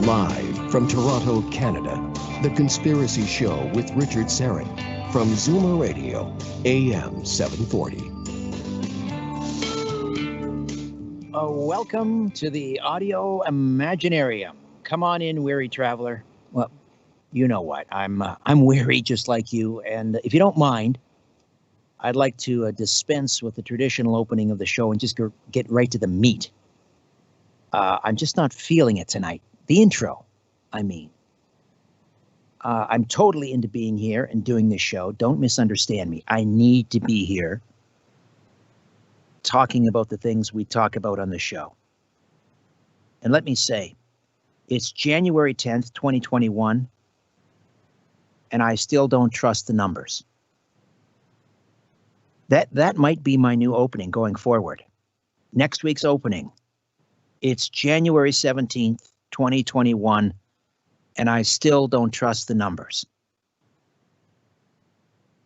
Live from Toronto, Canada, The Conspiracy Show with Richard Syrett from Zoomer Radio, AM 740. Welcome to the Audio Imaginarium. Come on in, weary traveler. Well, you know what? I'm weary just like you, and if you don't mind, I'd like to dispense with the traditional opening of the show and just get right to the meat. I'm just not feeling it tonight. The intro, I mean. I'm totally into being here and doing this show. Don't misunderstand me. I need to be here talking about the things we talk about on the show. And let me say, it's January 10th, 2021, and I still don't trust the numbers. That might be my new opening going forward. Next week's opening. It's January 17th, 2021, and I still don't trust the numbers.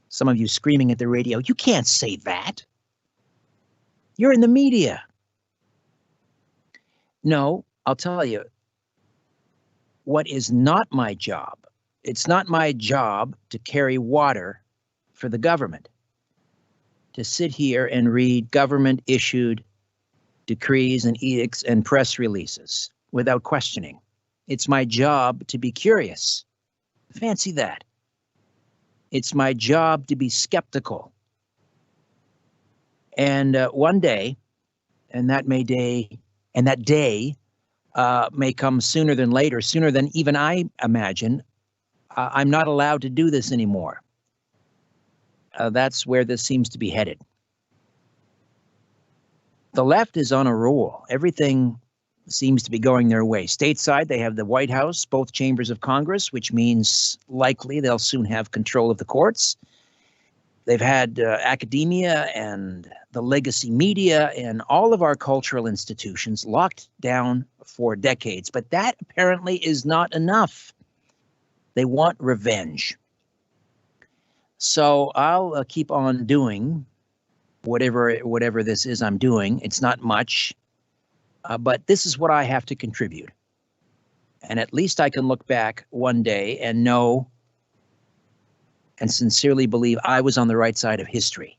Some of you screaming at the radio, you can't say that. You're in the media. No, I'll tell you, what is not my job, it's not my job to carry water for the government, to sit here and read government-issued decrees and edicts and press releases without questioning. It's my job to be curious. Fancy that. It's my job to be skeptical. And one day, and that day may come sooner than later, sooner than even I imagine, I'm not allowed to do this anymore. That's where this seems to be headed. The left is on a roll. Everything seems to be going their way. Stateside, they have the White House, both chambers of Congress, which means likely they'll soon have control of the courts. They've had academia and the legacy media and all of our cultural institutions locked down for decades. But that apparently is not enough. They want revenge. So I'll keep on doing whatever this is I'm doing. It's not much, but this is what I have to contribute. And at least I can look back one day and know and sincerely believe I was on the right side of history.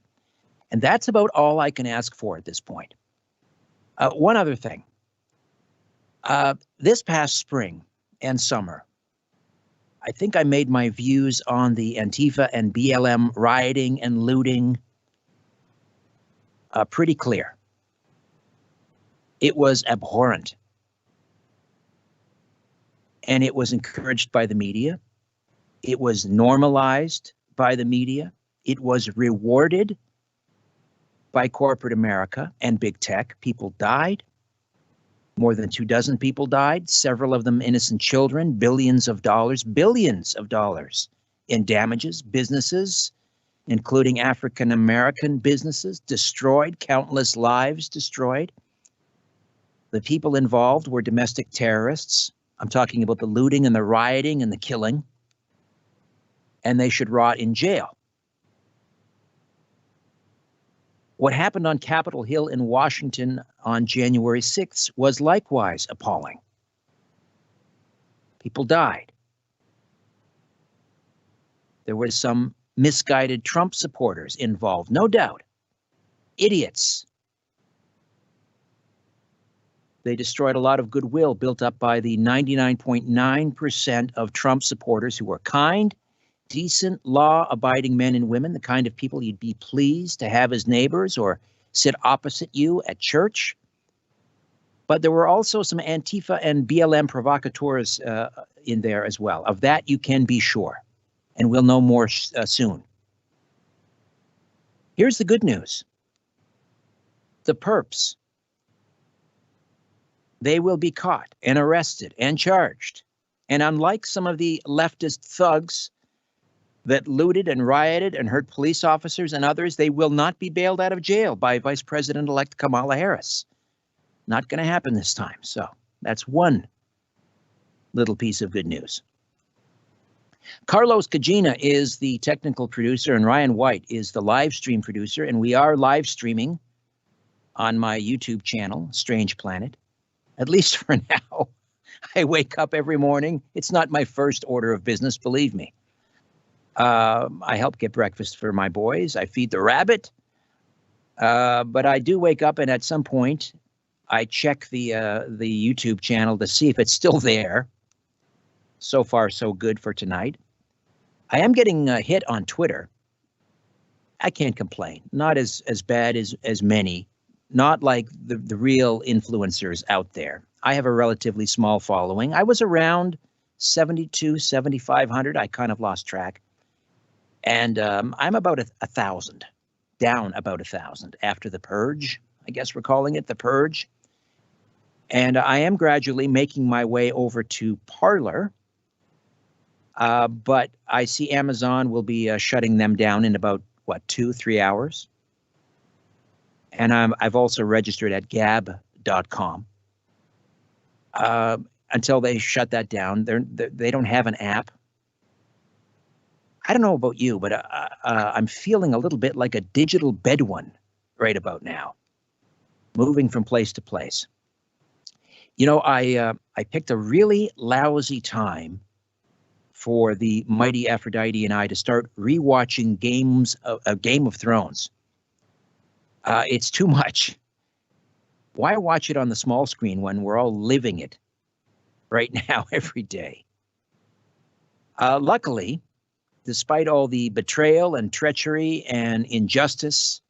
And that's about all I can ask for at this point. One other thing. This past spring and summer, I think I made my views on the Antifa and BLM rioting and looting pretty clear. It was abhorrent. And it was encouraged by the media. It was normalized by the media. It was rewarded by corporate America and big tech. People died. More than 24 people died, several of them innocent children, billions of dollars in damages, businesses, including African-American businesses, destroyed, countless lives destroyed. The people involved were domestic terrorists. I'm talking about the looting and the rioting and the killing. And they should rot in jail. What happened on Capitol Hill in Washington on January 6th was likewise appalling. People died. There were some misguided Trump supporters involved, no doubt. Idiots. They destroyed a lot of goodwill built up by the 99.9% of Trump supporters who were kind, decent, law-abiding men and women, the kind of people you'd be pleased to have as neighbors or sit opposite you at church. But there were also some Antifa and BLM provocateurs in there as well. Of that, you can be sure. And we'll know more soon. Here's the good news. The perps, they will be caught and arrested and charged. And unlike some of the leftist thugs that looted and rioted and hurt police officers and others, they will not be bailed out of jail by Vice President-elect Kamala Harris. Not going to happen this time. So that's one little piece of good news. Carlos Cagina is the technical producer, and Ryan White is the live stream producer, and we are live streaming on my YouTube channel, Strange Planet, at least for now. I wake up every morning. It's not my first order of business, believe me. I help get breakfast for my boys. I feed the rabbit. But I do wake up, and at some point, I check the YouTube channel to see if it's still there. So far, so good for tonight. I am getting hit on Twitter. I can't complain. Not as bad as many. Not like the real influencers out there. I have a relatively small following. I was around 72, 7,500. I kind of lost track. And I'm about 1,000, down about 1,000 after the purge. I guess we're calling it the purge. And I am gradually making my way over to Parler. But I see Amazon will be shutting them down in about, 2-3 hours. And I've also registered at gab.com. Until they shut that down, they don't have an app. I don't know about you, but I'm feeling a little bit like a digital Bedouin right about now, moving from place to place. You know, I picked a really lousy time for the mighty Aphrodite and I to start rewatching Game of Thrones. It's too much. Why watch it on the small screen when we're all living it right now every day? Luckily, despite all the betrayal and treachery and injustice,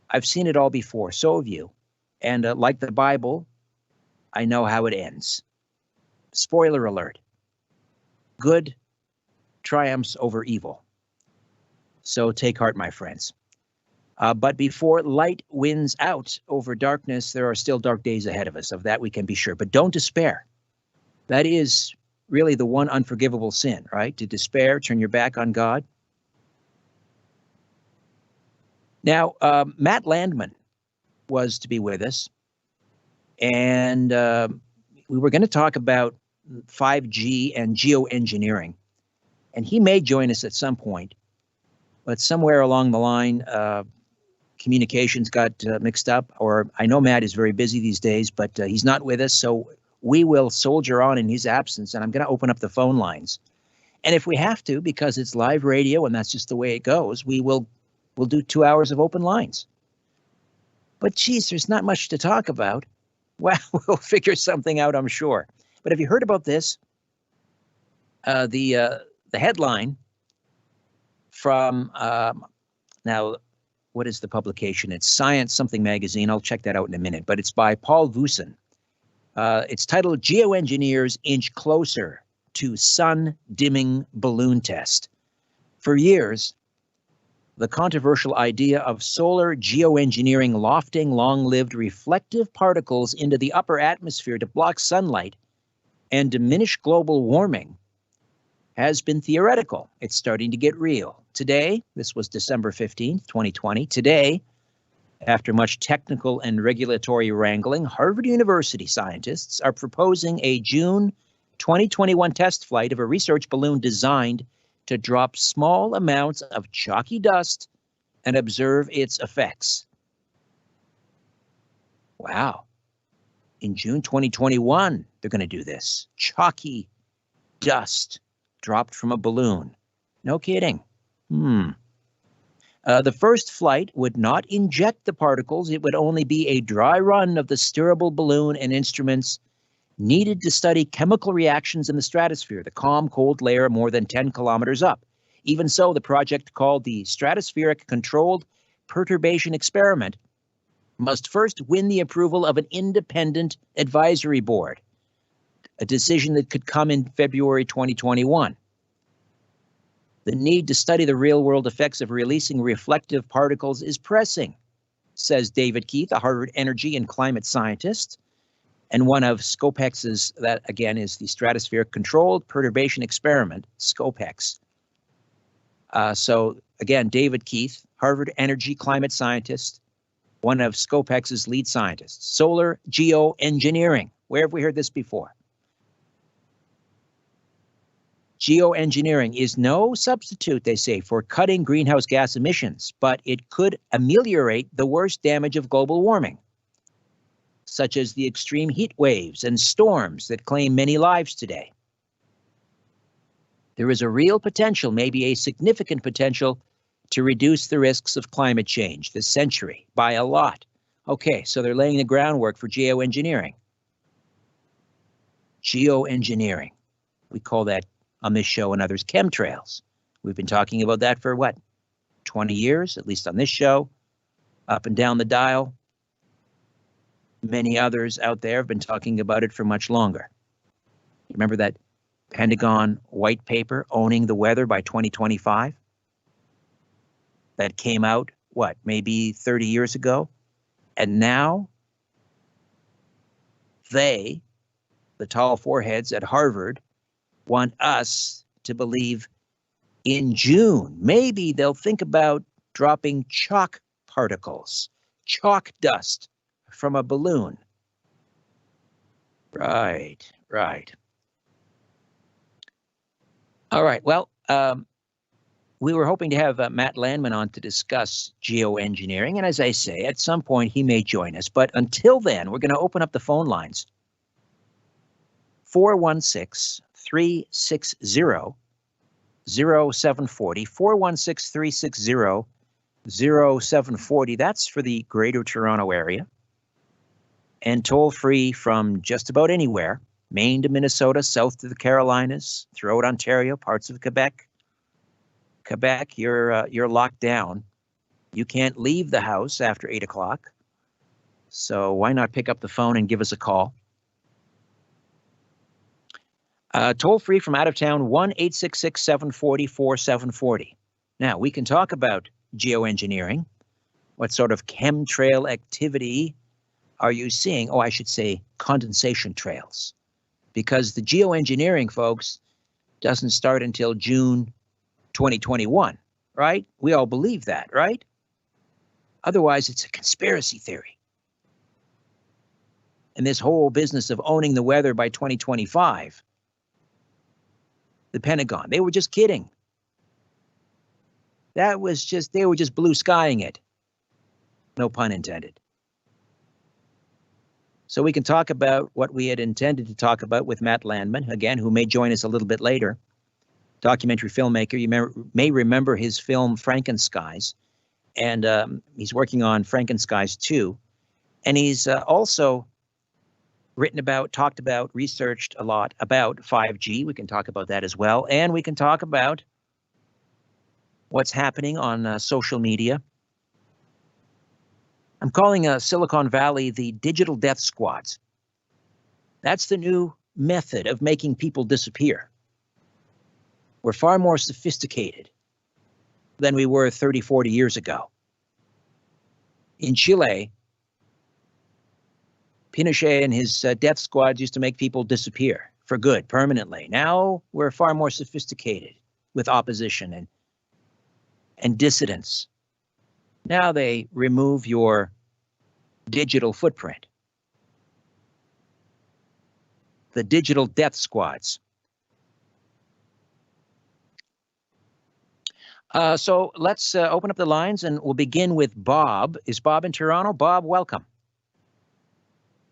I've seen it all before. So have you. And like the Bible, I know how it ends. Spoiler alert. Good triumphs over evil. So take heart, my friends. But before light wins out over darkness, there are still dark days ahead of us. Of that we can be sure. But don't despair. That is really the one unforgivable sin, right? To despair, turn your back on God. Now, Matt Landman was to be with us. And we were going to talk about 5G and geoengineering. And he may join us at some point. But somewhere along the line, communications got mixed up. Or I know Matt is very busy these days, but he's not with us. So we will soldier on in his absence. And I'm going to open up the phone lines. And if we have to, because it's live radio and that's just the way it goes, we'll do 2 hours of open lines. But geez, there's not much to talk about. Well, we'll figure something out, I'm sure. But have you heard about this? The headline from now, what is the publication? It's Science Something Magazine. I'll check that out in a minute. But it's by Paul Vucin. It's titled "Geoengineers Inch Closer to Sun Dimming Balloon Test." For years, the controversial idea of solar geoengineering lofting long-lived reflective particles into the upper atmosphere to block sunlight and diminish global warming has been theoretical. It's starting to get real. Today, this was December 15th, 2020. Today, after much technical and regulatory wrangling, Harvard University scientists are proposing a June 2021 test flight of a research balloon designed to drop small amounts of chalky dust and observe its effects. Wow. In June 2021, they're going to do this. Chalky dust dropped from a balloon. No kidding. The first flight would not inject the particles. It would only be a dry run of the steerable balloon and instruments needed to study chemical reactions in the stratosphere, the calm, cold layer more than 10 kilometers up. Even so, the project, called the Stratospheric Controlled Perturbation Experiment, must first win the approval of an independent advisory board, a decision that could come in February 2021. The need to study the real-world effects of releasing reflective particles is pressing, says David Keith, a Harvard energy and climate scientist, and one of SCOPEX's, that again is the Stratospheric Controlled Perturbation Experiment, SCOPEX. So again, David Keith, Harvard energy climate scientist, one of SCOPEX's lead scientists. Solar geoengineering. Where have we heard this before? Geoengineering is no substitute, they say, for cutting greenhouse gas emissions, but it could ameliorate the worst damage of global warming. such as the extreme heat waves and storms that claim many lives today. There is a real potential, maybe a significant potential, to reduce the risks of climate change this century by a lot. Okay, so they're laying the groundwork for geoengineering. Geoengineering. We call that on this show and others chemtrails. We've been talking about that for what, 20 years, at least on this show, up and down the dial. Many others out there have been talking about it for much longer. Remember that Pentagon white paper, Owning the Weather by 2025? That came out, what, maybe 30 years ago? And now they, the tall foreheads at Harvard, want us to believe in June, maybe they'll think about dropping chalk particles, chalk dust from a balloon. Right. All right, well, we were hoping to have Matt Landman on to discuss geoengineering, and as I say, at some point he may join us. But until then, we're going to open up the phone lines. 416-360-0740, 416-360-0740. That's for the Greater Toronto area. And toll free from just about anywhere, Maine to Minnesota, south to the Carolinas, throughout Ontario, parts of Quebec. Quebec, you're locked down. You can't leave the house after 8 o'clock. So why not pick up the phone and give us a call? Toll free from out of town, 1-866-740-4740. Now, we can talk about geoengineering. What sort of chemtrail activity are you seeing? Oh, I should say condensation trails. Because the geoengineering, folks, doesn't start until June 2021, right? We all believe that, right? Otherwise, it's a conspiracy theory. And this whole business of owning the weather by 2025, the Pentagon, they were just kidding. They were just blue skying it. No pun intended. So we can talk about what we had intended to talk about with Matt Landman, again, who may join us a little bit later. Documentary filmmaker. You may remember his film Frankenskies, and he's working on Frankenskies 2. And he's also written about, talked about, researched a lot about 5G. We can talk about that as well. And we can talk about what's happening on social media. I'm calling Silicon Valley the digital death squads. That's the new method of making people disappear. We're far more sophisticated than we were 30, 40 years ago. In Chile, Pinochet and his death squads used to make people disappear for good, permanently. Now we're far more sophisticated with opposition and dissidents. Now they remove your digital footprint. The digital death squads. So let's open up the lines, and we'll begin with Bob. Is Bob in Toronto? Bob, welcome.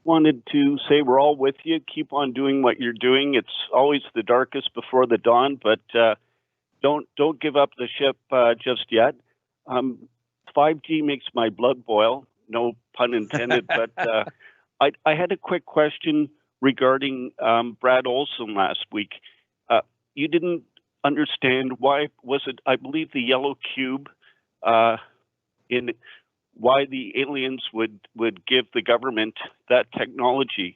Wanted to say we're all with you. Keep on doing what you're doing. It's always the darkest before the dawn, but don't give up the ship just yet. 5G makes my blood boil. No pun intended. But I had a quick question regarding Brad Olson last week. You didn't understand why was it? I believe the yellow cube in why the aliens would give the government that technology.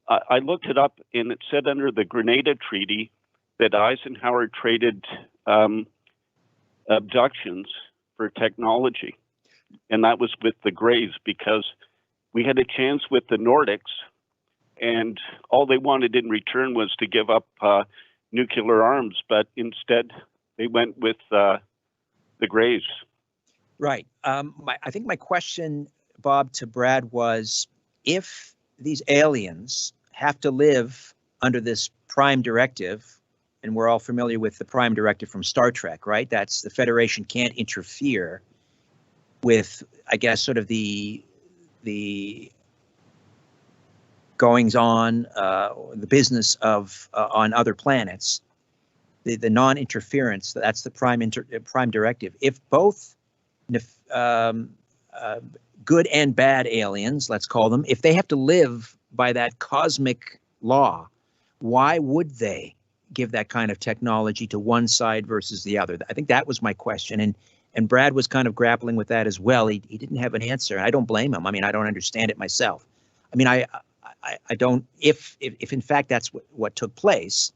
I looked it up, and it said under the Grenada Treaty that Eisenhower traded abductions for technology, and that was with the Greys, because we had a chance with the Nordics, and all they wanted in return was to give up nuclear arms, but instead they went with the Greys. Right. I think my question, Bob, to Brad was, if these aliens have to live under this prime directive, and we're all familiar with the prime directive from Star Trek, right? That's the Federation can't interfere with, I guess, sort of the goings on, the business of on other planets, the non-interference, that's the prime directive. If both good and bad aliens, let's call them, if they have to live by that cosmic law, why would they give that kind of technology to one side versus the other? I think that was my question. And Brad was kind of grappling with that as well. He didn't have an answer. I don't blame him. I mean, I don't understand it myself. I mean, I don't, if in fact that's what took place,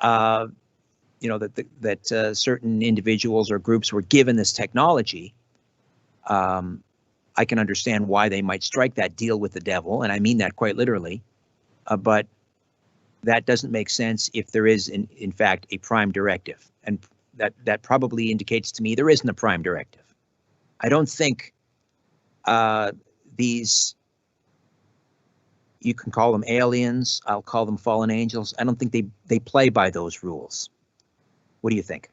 you know, that certain individuals or groups were given this technology, I can understand why they might strike that deal with the devil, and I mean that quite literally. But that doesn't make sense if there is, in fact, a prime directive, and that probably indicates to me there isn't a prime directive. I don't think these, you can call them aliens, I'll call them fallen angels, I don't think they play by those rules. What do you think?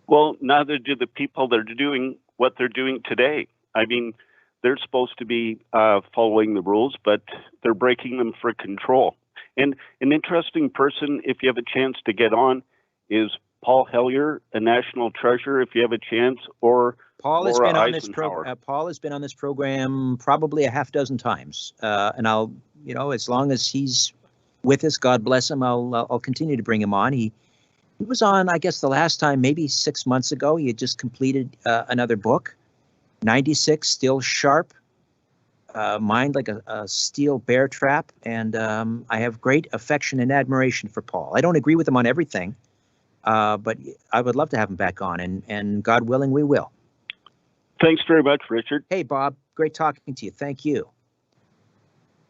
Well, neither do the people that are doing what they're doing today. I mean, they're supposed to be following the rules, but they're breaking them for control. And an interesting person, if you have a chance to get on, is Paul Hellyer, a national treasure, if you have a chance, or Paul has Laura been on this Eisenhower. Paul has been on this program probably a half dozen times, and I'll, you know, as long as he's with us, God bless him, I'll continue to bring him on. He was on, I guess, the last time maybe 6 months ago. He had just completed another book, 96, still sharp, mind like a steel bear trap, and I have great affection and admiration for Paul. I don't agree with him on everything, but I would love to have him back on, and God willing, we will. Thanks very much, Richard. Hey, Bob, great talking to you. Thank you.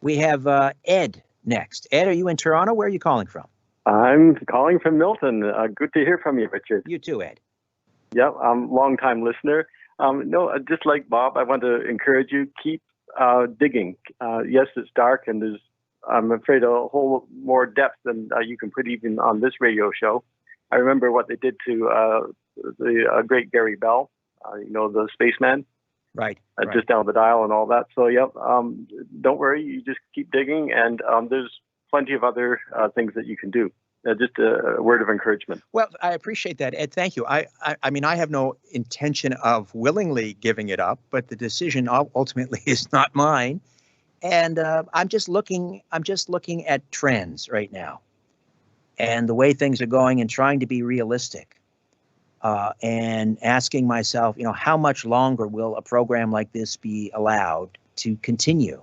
We have Ed next. Ed, are you in Toronto? Where are you calling from? I'm calling from Milton. Good to hear from you, Richard. You too, Ed. Yep, I'm a long-time listener. No, just like Bob, I want to encourage you, keep digging. Yes, it's dark, and there's, I'm afraid, a whole more depth than you can put even on this radio show. I remember what they did to the great Gary Bell, you know, the spaceman. Right. Just down the dial and all that. So, yep, don't worry. You just keep digging, and there's plenty of other things that you can do. Just a word of encouragement. Well, I appreciate that, Ed. Thank you. I mean, I have no intention of willingly giving it up, but the decision ultimately is not mine. And I'm just looking at trends right now, and the way things are going, and trying to be realistic, and asking myself, you know, how much longer will a program like this be allowed to continue?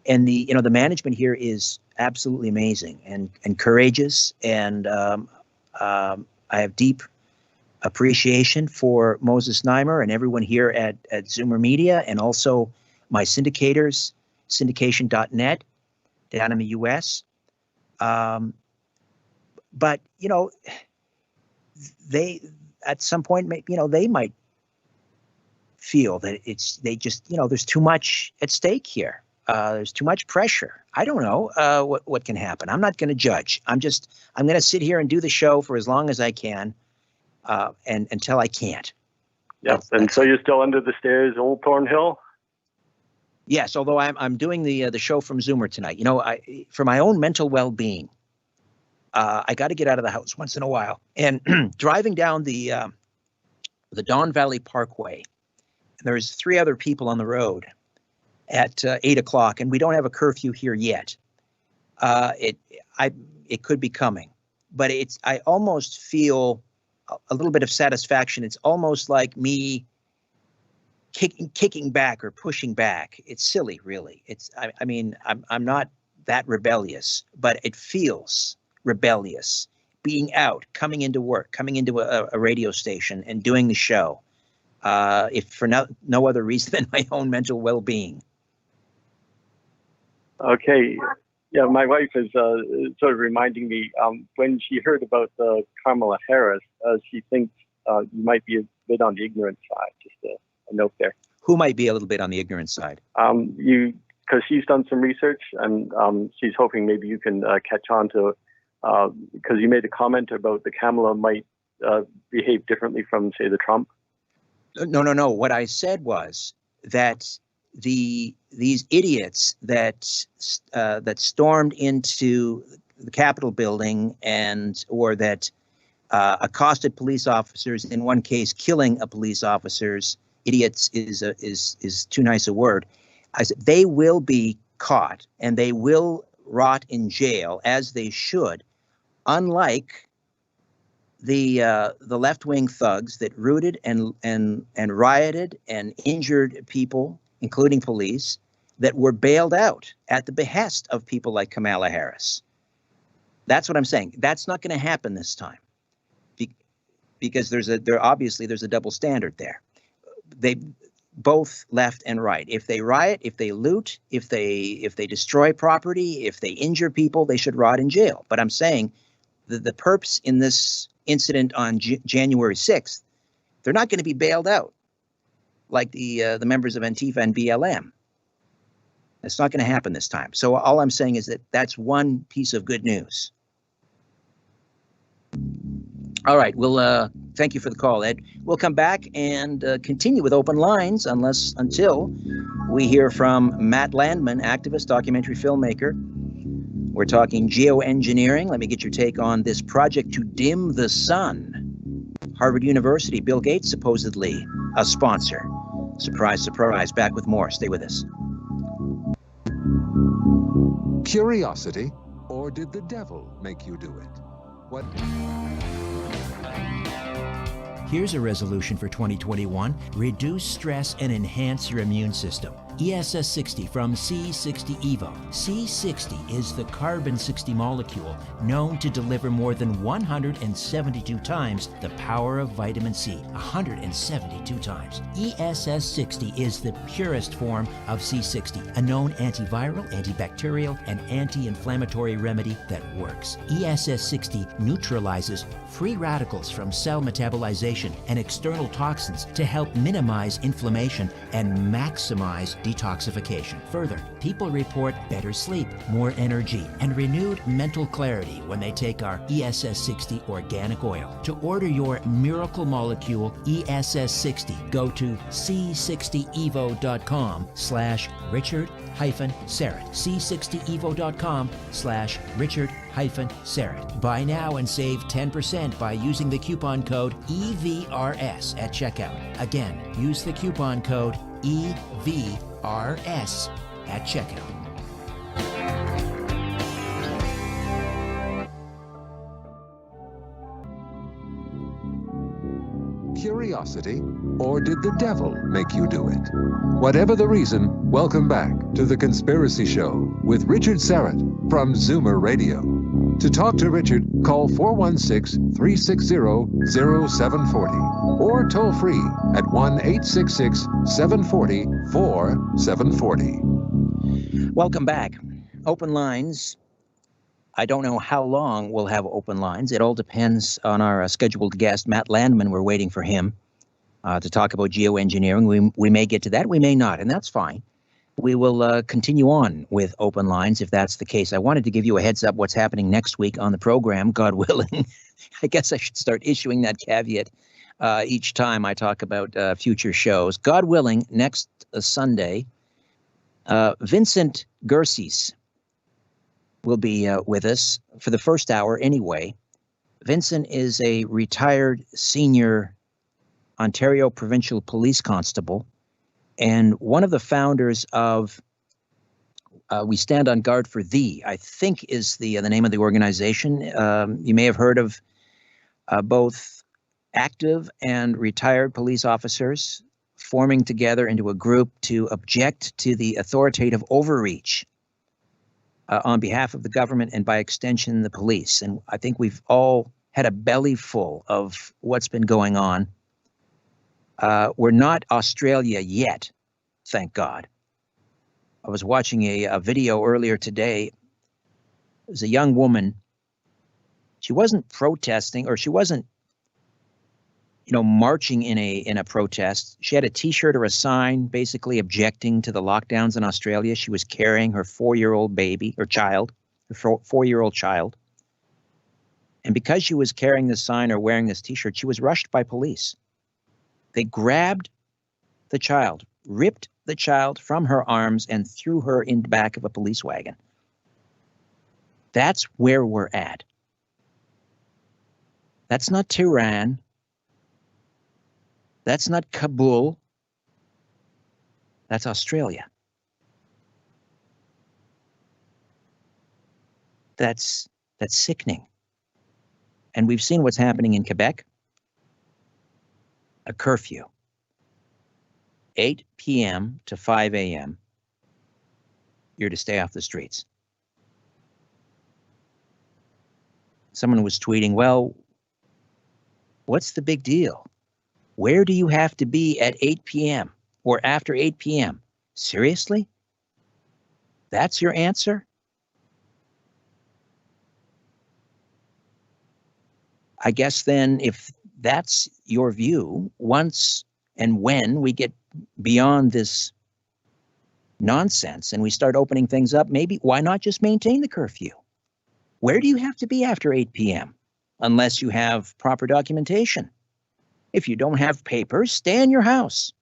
And the management here is absolutely amazing and courageous, and I have deep appreciation for Moses Neimer and everyone here at Zoomer Media, and also my syndicators, syndication.net down in the US. But, you know, they, at some point, you know, they might feel that there's too much at stake here. There's too much pressure. I don't know what can happen. I'm not going to judge. I'm going to sit here and do the show for as long as I can, and until I can't. Yep. And so you're still under the stairs, Old Thornhill? Yes, although I'm doing the show from Zoomer tonight. You know, for my own mental well-being, I got to get out of the house once in a while. And driving down the Don Valley Parkway, there's 3 other people on the road at 8 o'clock, and we don't have a curfew here yet. It could be coming, but I almost feel a little bit of satisfaction. It's almost like me kicking back or pushing back. It's silly, really. I mean, I'm not that rebellious, but it feels rebellious being out, coming into work, coming into a radio station and doing the show, if for no other reason than my own mental well-being. Okay. Yeah, my wife is sort of reminding me, when she heard about Kamala Harris, she thinks you might be a bit on the ignorant side. Just a note there. Who might be a little bit on the ignorant side? Because she's done some research, and she's hoping maybe you can catch on to, because you made a comment about the Kamala might behave differently from, say, the Trump. No. What I said was that these idiots that stormed into the Capitol building or that accosted police officers, in one case killing a police officer's, idiots is too nice a word. I said they will be caught and they will rot in jail, as they should, unlike the left-wing thugs that rooted and rioted and injured people, including police, that were bailed out at the behest of people like Kamala Harris. That's what I'm saying. That's not going to happen this time, because there's a double standard there. They both left and right. If they riot, if they loot, if they destroy property, if they injure people, they should rot in jail. But I'm saying the perps in this incident on January 6th, they're not going to be bailed out like the members of Antifa and BLM. That's not going to happen this time. So all I'm saying is that that's one piece of good news. All right. Well, thank you for the call, Ed. We'll come back and continue with open lines until we hear from Matt Landman, activist, documentary filmmaker. We're talking geoengineering. Let me get your take on this project to dim the sun. Harvard University, Bill Gates supposedly a sponsor. Surprise, surprise. Back with more. Stay with us. Curiosity, or did the devil make you do it? What? Here's a resolution for 2021. Reduce stress and enhance your immune system. ESS 60 from C60 Evo. C60 is the carbon-60 molecule known to deliver more than 172 times the power of vitamin C. 172 times. ESS 60 is the purest form of C60, a known antiviral, antibacterial, and anti-inflammatory remedy that works. ESS 60 neutralizes free radicals from cell metabolization and external toxins to help minimize inflammation and maximize detoxification. Further, people report better sleep, more energy, and renewed mental clarity when they take our ESS 60 organic oil. To order your miracle molecule ESS 60, go to c60evo.com/Richard-Syrett. c60evo.com/Richard-Syrett. Buy now and save 10% by using the coupon code EVRS at checkout. Again, use the coupon code EVRS at checkout. Curiosity, or did the devil make you do it? Whatever the reason, welcome back to The Conspiracy Show with Richard Syrett from Zoomer Radio. To talk to Richard, call 416-360-0740 or toll free at 1-866-740-4740. Welcome back. Open lines. I don't know how long we'll have open lines. It all depends on our scheduled guest, Matt Landman. We're waiting for him to talk about geoengineering. We may get to that. We may not, and that's fine. We will continue on with open lines if that's the case. I wanted to give you a heads up what's happening next week on the program, God willing. I guess I should start issuing that caveat each time I talk about future shows. God willing, next Sunday, Vincent Gerses will be with us for the first hour anyway. Vincent is a retired senior Ontario Provincial Police Constable and one of the founders of We Stand on Guard for Thee, I think is the name of the organization. You may have heard of both active and retired police officers forming together into a group to object to the authoritative overreach on behalf of the government and by extension the police. And I think we've all had a belly full of what's been going on. We're not Australia yet, thank God. I was watching a video earlier today. It was a young woman. She wasn't protesting, or she wasn't, marching in a protest. She had a T-shirt or a sign basically objecting to the lockdowns in Australia. She was carrying her 4-year-old baby or child, her 4-year-old child. And because she was carrying this sign or wearing this T-shirt, she was rushed by police. They grabbed the child ripped the child from her arms and threw her in the back of a police wagon. That's where we're at. That's not Tehran. That's not Kabul. That's Australia. That's sickening. And we've seen what's happening in Quebec. A curfew. 8 p.m. to 5 a.m. You're to stay off the streets. Someone was tweeting, well, what's the big deal? Where do you have to be at 8 p.m. or after 8 p.m.? Seriously? That's your answer? I guess then if that's your view, once and when we get beyond this nonsense and we start opening things up, maybe why not just maintain the curfew? Where do you have to be after 8 p.m. unless you have proper documentation? If you don't have papers, stay in your house.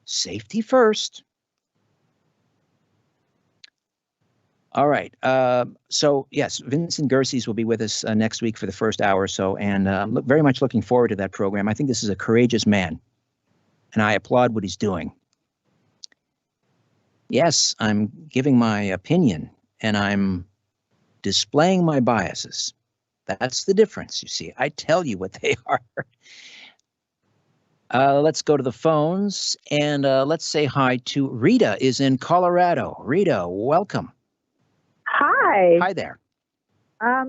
Safety first. All right. So, yes, Vincent Gerses will be with us next week for the first hour or so, and I'm very much looking forward to that program. I think this is a courageous man, and I applaud what he's doing. Yes, I'm giving my opinion, and I'm displaying my biases. That's the difference, you see. I tell you what they are. Let's go to the phones, and let's say hi to Rita is in Colorado. Rita, welcome. Hi. Hi there. I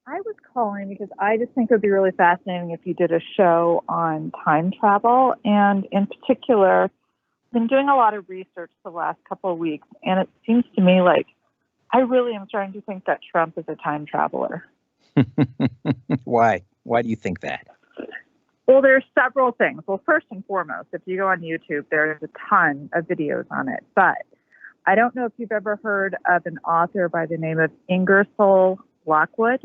was calling because I just think it would be really fascinating if you did a show on time travel. And in particular, I've been doing a lot of research the last couple of weeks, and it seems to me like I really am starting to think that Trump is a time traveler. Why? Why do you think that? Well, there's several things. Well, first and foremost, if you go on YouTube, there's a ton of videos on it. But I don't know if you've ever heard of an author by the name of Ingersoll Lockwood.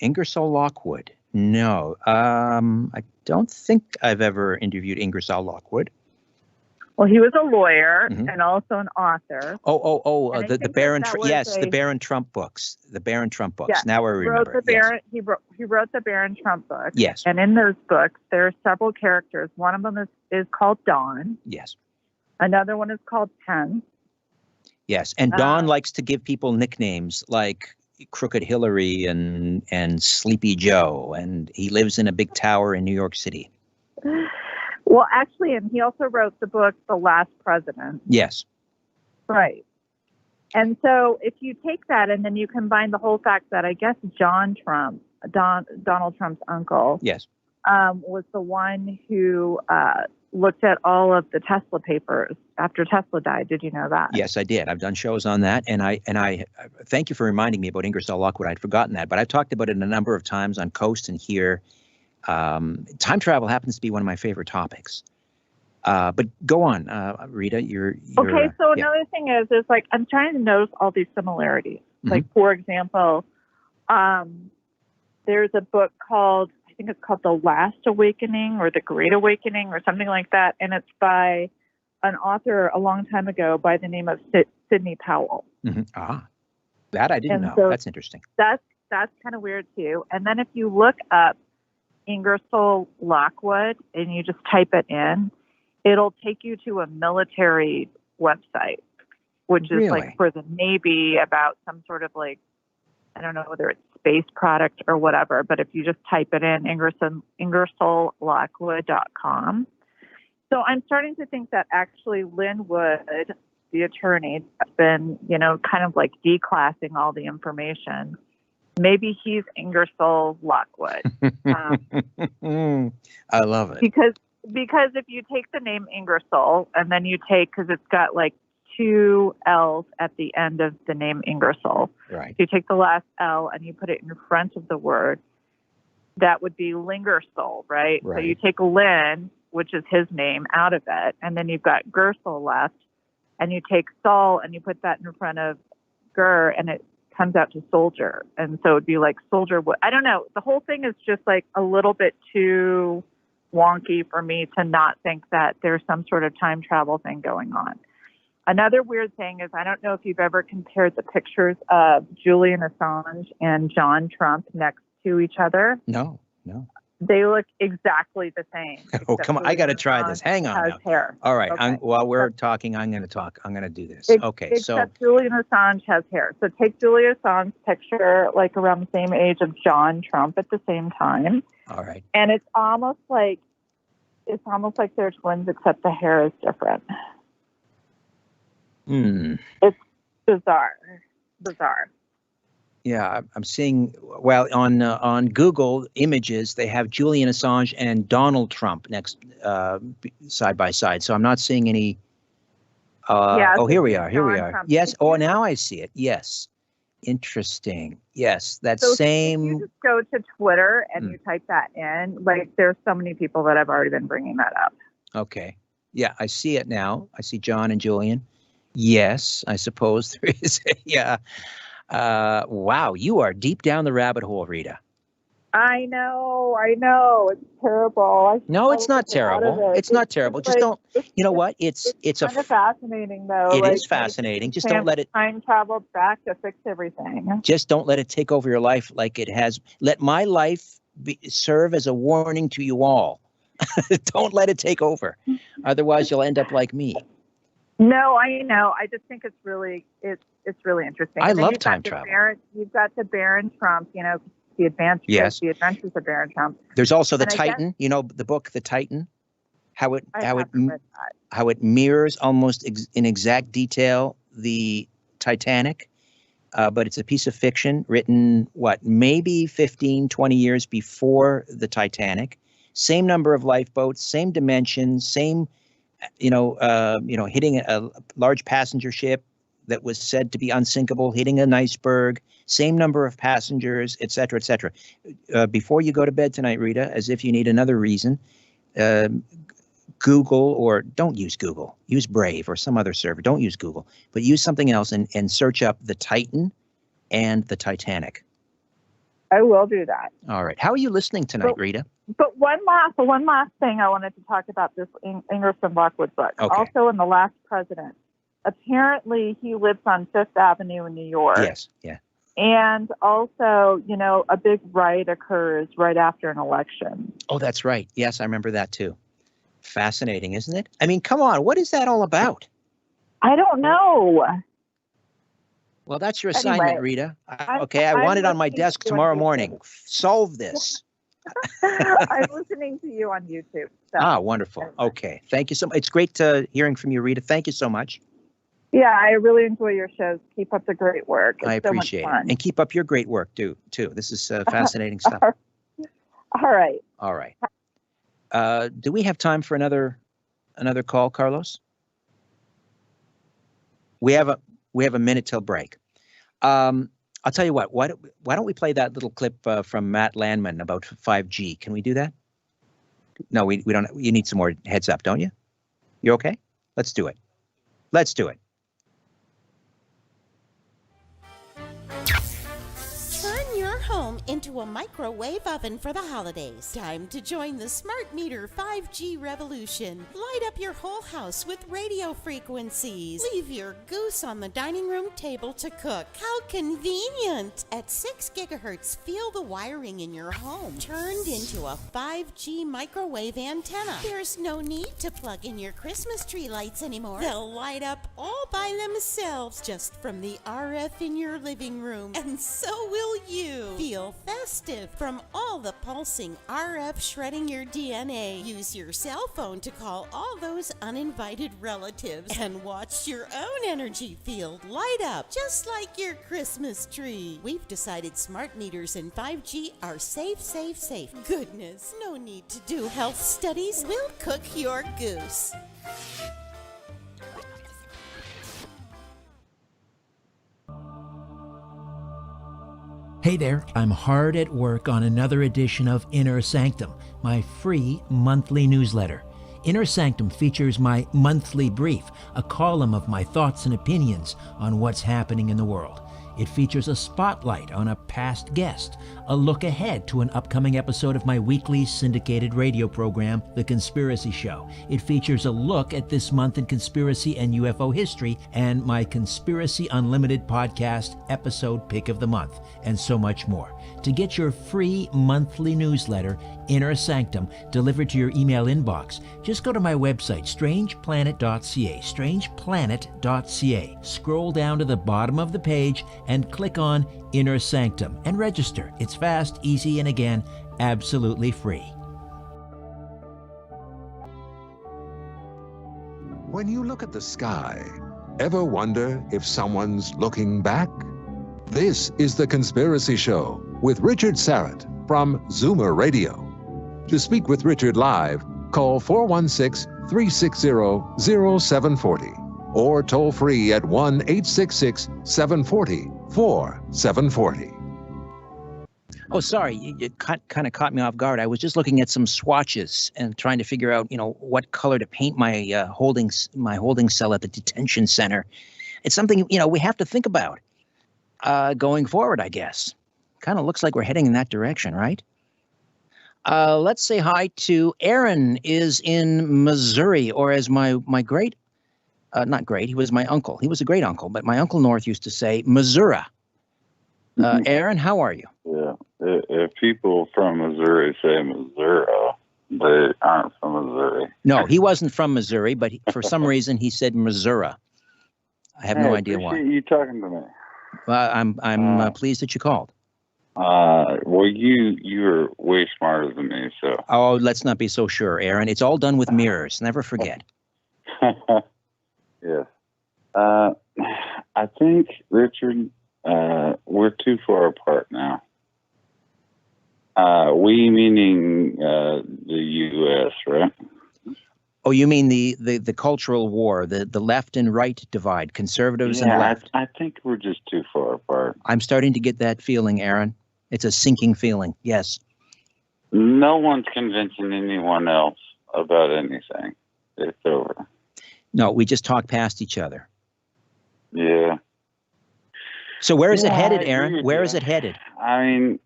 Ingersoll Lockwood? No. I don't think I've ever interviewed Ingersoll Lockwood. Well, he was a lawyer and also an author. The Barron, the Barron Trump books. The Barron Trump books. Yes, now I remember. He wrote the Barron Trump books. Yes. And in those books, there are several characters. One of them is called Dawn. Yes. Another one is called Penn. Yes, and Dawn likes to give people nicknames like Crooked Hillary and Sleepy Joe, and he lives in a big tower in New York City. Well, actually, and he also wrote the book, The Last President. Yes. Right. And so if you take that and then you combine the whole fact that I guess John Trump, Donald Trump's uncle, yes, was the one who looked at all of the Tesla papers after Tesla died. Did you know that? Yes, I did. I've done shows on that, and I thank you for reminding me about Ingersoll Lockwood. I'd forgotten that, but I've talked about it a number of times on Coast and here. Time travel happens to be one of my favorite topics. But go on, Rita. You're okay. So another thing is like I'm trying to notice all these similarities. Like for example, there's a book called, I think it's called The Last Awakening or The Great Awakening or something like that, and it's by an author a long time ago by the name of Sidney Powell. That I didn't know. So that's interesting. That's kind of weird too. And then if you look up Ingersoll Lockwood and you just type it in, it'll take you to a military website, which is like for the Navy about some sort of like, I don't know whether it's space product or whatever, but if you just type it in, IngersollLockwood.com. So I'm starting to think that actually Lynn Wood, the attorney, has been, kind of like declassing all the information. Maybe he's Ingersoll Lockwood. I love it. Because if you take the name Ingersoll and then you take, because it's got like 2 L's at the end of the name Ingersoll. Right. You take the last L and you put it in front of the word, that would be Lingersoll, right? So you take Lynn, which is his name, out of it, and then you've got Gersel left, and you take Saul and you put that in front of Ger, and it comes out to soldier. And so it'd be like soldier wood. I don't know. The whole thing is just like a little bit too wonky for me to not think that there's some sort of time travel thing going on. Another weird thing is, I don't know if you've ever compared the pictures of Julian Assange and John Trump next to each other. No. They look exactly the same. Oh, come on. I got to try this. Hang on. Has hair. All right. Okay. While we're talking, I'm going to talk. I'm going to do this. Okay. Except Julian Assange has hair. So take Julian Assange's picture, like around the same age of John Trump at the same time. All right. And it's almost like they're twins, except the hair is different. It's bizarre. Yeah, I'm seeing, well, on Google Images, they have Julian Assange and Donald Trump next, side by side. So I'm not seeing any. Oh, here we are. Trump. Yes. Oh, now I see it. Yes. Interesting. Yes, that So same. if you just go to Twitter and you type that in, like, there's so many people that have already been bringing that up. Okay. Yeah, I see it now. I see John and Julian. Yes, I suppose there is. Yeah. Wow, you are deep down the rabbit hole, Rita. I know. It's terrible. No, it's not terrible. It's not terrible. Just don't. You know what? It's kind of fascinating, though. It is fascinating. Just don't let it. Time travel back to fix everything. Just don't let it take over your life like it has. Let my life serve as a warning to you all. Don't let it take over. Otherwise, you'll end up like me. No, I know. I just think it's really interesting. I love time travel. You've got the Baron Trump, the adventures, yes. The Adventures of Baron Trump. There's also the Titan. The book, The Titan. How it mirrors almost in exact detail the Titanic, but it's a piece of fiction written maybe 15, 20 years before the Titanic. Same number of lifeboats, same dimensions, same. Hitting a large passenger ship that was said to be unsinkable, hitting an iceberg, same number of passengers, et cetera, et cetera. Before you go to bed tonight, Rita, as if you need another reason, Google, or don't use Google, use Brave or some other server. Don't use Google, but use something else and search up the Titan and the Titanic. I will do that. All right. How are you listening tonight, Rita? But one last thing I wanted to talk about this Ingersoll Lockwood book. Okay. Also, in The Last President, apparently he lives on Fifth Avenue in New York. Yes. Yeah. And also, a big riot occurs right after an election. Oh, that's right. Yes, I remember that too. Fascinating, isn't it? I mean, come on. What is that all about? I don't know. Well, that's your assignment, Rita. I want it on my desk tomorrow morning. Solve this. I'm listening to you on YouTube. So. Wonderful. Okay. Thank you so much. It's great hearing from you, Rita. Thank you so much. Yeah, I really enjoy your shows. Keep up the great work. It's I appreciate so much fun. it. And keep up your great work, too. This is fascinating stuff. All right. All right. Do we have time for another call, Carlos? We have a minute till break. I'll tell you what. Why don't we play that little clip from Matt Landman about 5G? Can we do that? No, we don't. You need some more heads up, don't you? You okay? Let's do it. Turn your home into a microwave oven for the holidays. Time to join the Smart Meter 5G revolution. Light up your whole house with radio frequencies. Leave your goose on the dining room table to cook. How convenient! At 6 gigahertz, feel the wiring in your home turned into a 5G microwave antenna. There's no need to plug in your Christmas tree lights anymore. They'll light up all by themselves just from the RF in your living room. And so will you. Feel festive from all the pulsing RF shredding your DNA. Use your cell phone to call all those uninvited relatives and watch your own energy field light up just like your Christmas tree. We've decided smart meters and 5G are safe. Goodness, no need to do health studies. We'll cook your goose. Hey there, I'm hard at work on another edition of Inner Sanctum, my free monthly newsletter. Inner Sanctum features my monthly brief, a column of my thoughts and opinions on what's happening in the world. It features a spotlight on a past guest, a look ahead to an upcoming episode of my weekly syndicated radio program, The Conspiracy Show. It features a look at this month in conspiracy and UFO history, and my Conspiracy Unlimited podcast episode pick of the month, and so much more. To get your free monthly newsletter, Inner Sanctum, delivered to your email inbox, just go to my website, strangeplanet.ca, strangeplanet.ca. Scroll down to the bottom of the page and click on Inner Sanctum and register. It's fast, easy, and again, absolutely free. When you look at the sky, ever wonder if someone's looking back? This is The Conspiracy Show with Richard Syrett from Zoomer Radio. To speak with Richard live, call 416-360-0740 or toll free at 1-866-740-4740. Oh, sorry, you kind of caught me off guard. I was just looking at some swatches and trying to figure out, what color to paint my holding cell at the detention center. It's something, we have to think about going forward, I guess. Kind of looks like we're heading in that direction, right? Let's say hi to Aaron is in Missouri, or as my great, not great, he was my uncle. He was a great uncle, but my Uncle North used to say Missouri. Aaron, how are you? Yeah, if people from Missouri say Missouri, they aren't from Missouri. No, he wasn't from Missouri, but for some reason he said Missouri. I have no idea why. You talking to me? I'm pleased that you called. Well, you're way smarter than me, so. Oh, let's not be so sure, Aaron. It's all done with mirrors. Never forget. Yes. I think, Richard, we're too far apart now. We meaning the U.S., right? Oh, you mean the cultural war, the left and right divide, conservatives and left? I think we're just too far apart. I'm starting to get that feeling, Aaron. It's a sinking feeling, yes. No one's convincing anyone else about anything. It's over. No, we just talk past each other. Yeah. So where is it headed, Aaron? Where is it headed? I mean,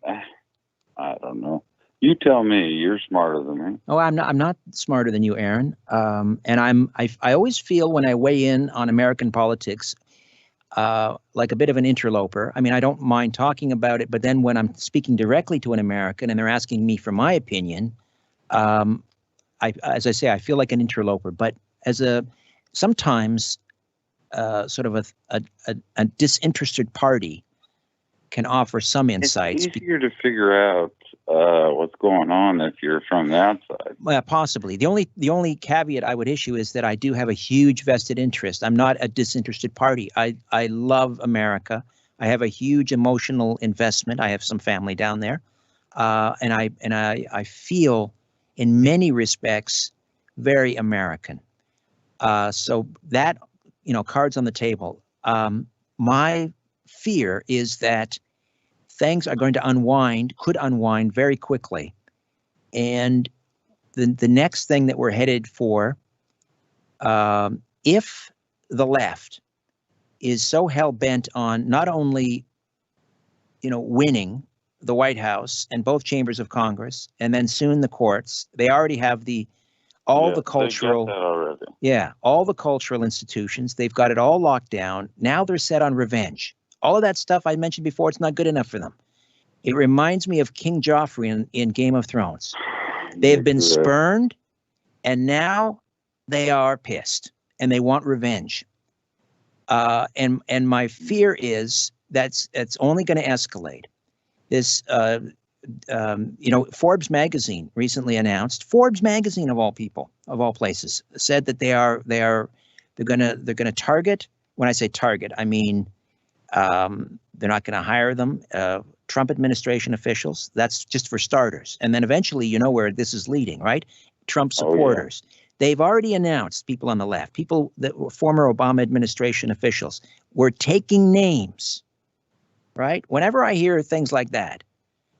I don't know. You tell me. You're smarter than me. Oh, I'm not smarter than you, Aaron. And I always feel when I weigh in on American politics, like a bit of an interloper. I mean, I don't mind talking about it, but then when I'm speaking directly to an American and they're asking me for my opinion, as I say, I feel like an interloper. But sometimes sort of a disinterested party can offer some insights. It's easier to figure out what's going on if you're from the outside. Well, possibly. The only caveat I would issue is that I do have a huge vested interest. I'm not a disinterested party. I love America. I have a huge emotional investment. I have some family down there, and I feel, in many respects, very American. So that, cards on the table. My fear is that things are going to could unwind very quickly. And the next thing that we're headed for, if the left is so hell-bent on not only, winning the White House and both chambers of Congress, and then soon the courts, they already have all the cultural institutions. They've got it all locked down. Now they're set on revenge. All of that stuff I mentioned before, it's not good enough for them. It reminds me of King Joffrey in Game of Thrones. They have been spurned, and now they are pissed, and they want revenge. And my fear is that's only going to escalate. This, Forbes magazine recently announced. Forbes magazine, of all people, of all places, said that they're gonna target. When I say target, I mean they're not going to hire them. Trump administration officials. That's just for starters. And then eventually, where this is leading, right? Trump supporters. Oh, yeah. They've already announced, people on the left, people that were former Obama administration officials, were taking names, right? Whenever I hear things like that,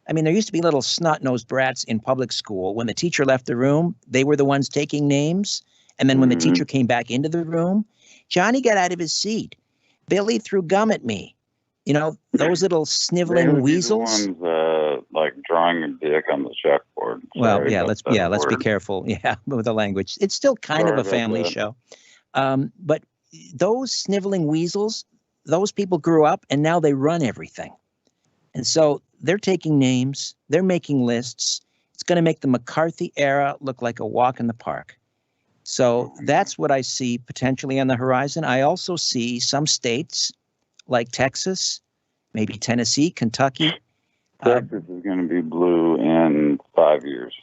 I mean, there used to be little snot-nosed brats in public school. When the teacher left the room, they were the ones taking names. And then when the teacher came back into the room, Johnny got out of his seat. Billy threw gum at me. You know, those little They sniveling would be weasels. the ones like drawing a dick on the chalkboard. Well, Sorry yeah, about let's that let's be word. careful. Yeah, with the language. It's still kind Sorry of a about family that. show. But those sniveling weasels, those people grew up and now they run everything. And so they're taking names, they're making lists. It's going to make the McCarthy era look like a walk in the park. So that's what I see potentially on the horizon. I also see some states like Texas, maybe Tennessee, Kentucky. Texas is going to be blue in 5 years.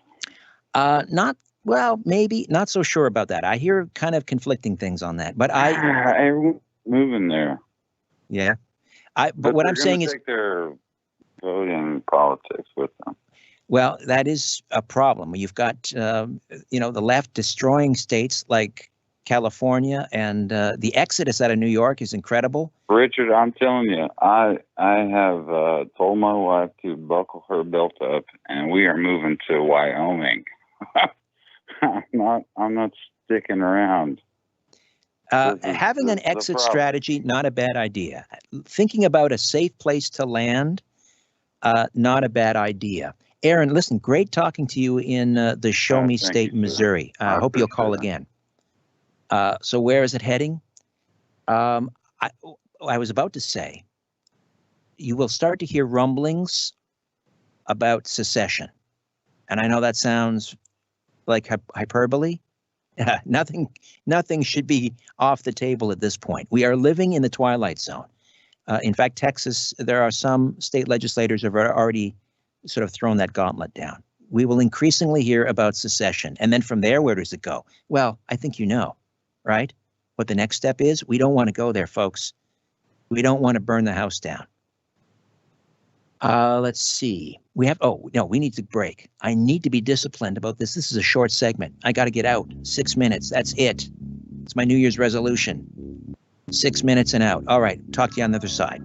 Not well, maybe not so sure about that. I hear kind of conflicting things on that, but Everyone's moving there. yeah. But what I'm saying is, take their vote in politics with them. well, that is a problem. You've got the left destroying states like California, and the exodus out of New York is incredible. Richard, I'm telling you, I have told my wife to buckle her belt up, and we are moving to Wyoming. I'm not sticking around. Having an exit strategy, not a bad idea. Thinking about a safe place to land, not a bad idea. Aaron, listen, great talking to you in the Show Me State, Missouri. I hope you'll call again. So where is it heading? I was about to say, you will start to hear rumblings about secession. And I know that sounds like hyperbole. Nothing should be off the table at this point. We are living in the twilight zone. In fact, Texas, there are some state legislators who have already sort of thrown that gauntlet down. We will increasingly hear about secession. And then from there, where does it go? Well, I think you know, right? What the next step is? We don't want to go there, folks. We don't want to burn the house down. Let's see. We need to break. I need to be disciplined about this. This is a short segment. I got to get out. 6 minutes. That's it. It's my New Year's resolution. 6 minutes and out. All right. Talk to you on the other side.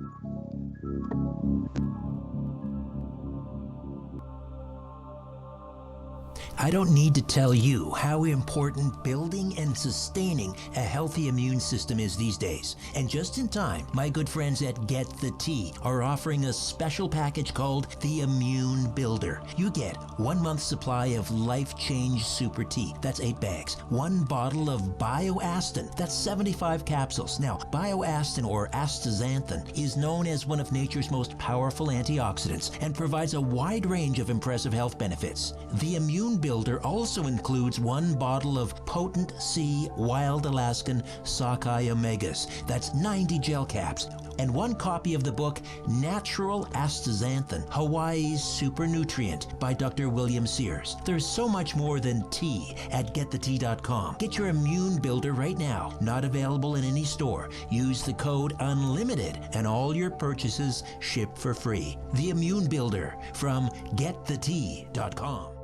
I don't need to tell you how important building and sustaining a healthy immune system is these days. And just in time, my good friends at Get the Tea are offering a special package called the Immune Builder. You get 1 month's supply of Life Change Super Tea. That's 8 bags. 1 bottle of Bioastin. That's 75 capsules. Now, Bioastin or astaxanthin is known as one of nature's most powerful antioxidants and provides a wide range of impressive health benefits. The Immune Builder also includes 1 bottle of Potent C Wild Alaskan Sockeye Omegas. That's 90 gel caps. And 1 copy of the book Natural Astaxanthin, Hawaii's Super Nutrient by Dr. William Sears. There's so much more than tea at getthetea.com. Get your Immune Builder right now. Not available in any store. Use the code UNLIMITED and all your purchases ship for free. The Immune Builder from getthetea.com.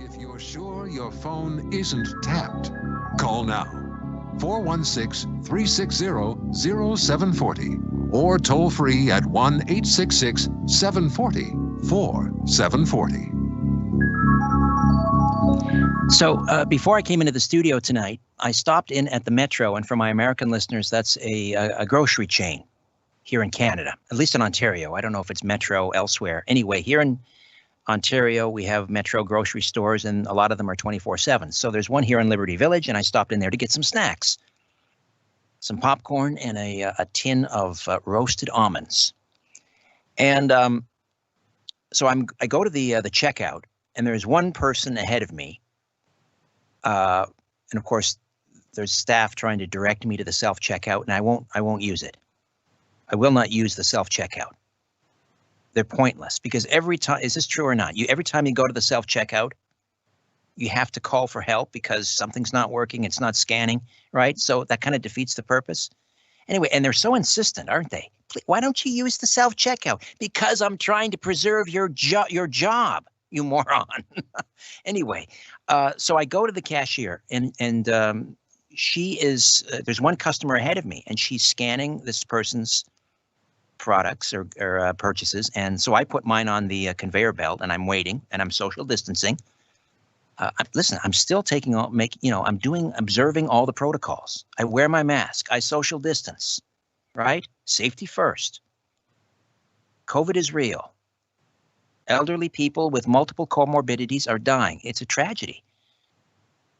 If you're sure your phone isn't tapped, call now. 416-360-0740 or toll free at 1-866-740-4740. So before I came into the studio tonight, I stopped in at the Metro, and for my American listeners, that's a grocery chain here in Canada, at least in Ontario. I don't know if it's Metro elsewhere. Anyway, here in Ontario, we have Metro grocery stores, and a lot of them are 24/7. So there's one here in Liberty Village, and I stopped in there to get some snacks, some popcorn, and a tin of roasted almonds. And so I go to the checkout, and there's one person ahead of me, and of course, there's staff trying to direct me to the self-checkout, and I won't use it. I will not use the self-checkout. They're pointless because every time, is this true or not? Every time you go to the self-checkout, you have to call for help because something's not working, it's not scanning, right? So that kind of defeats the purpose. Anyway, and they're so insistent, aren't they? Why don't you use the self-checkout? Because I'm trying to preserve your job, you moron. Anyway, so I go to the cashier, and she is, there's one customer ahead of me, and she's scanning this person's products or purchases, and so I put mine on the conveyor belt, and I'm waiting, and I'm social distancing. Listen, I'm still observing all the protocols. I wear my mask. I social distance. right? Safety first. COVID is real. Elderly people with multiple comorbidities are dying. It's a tragedy.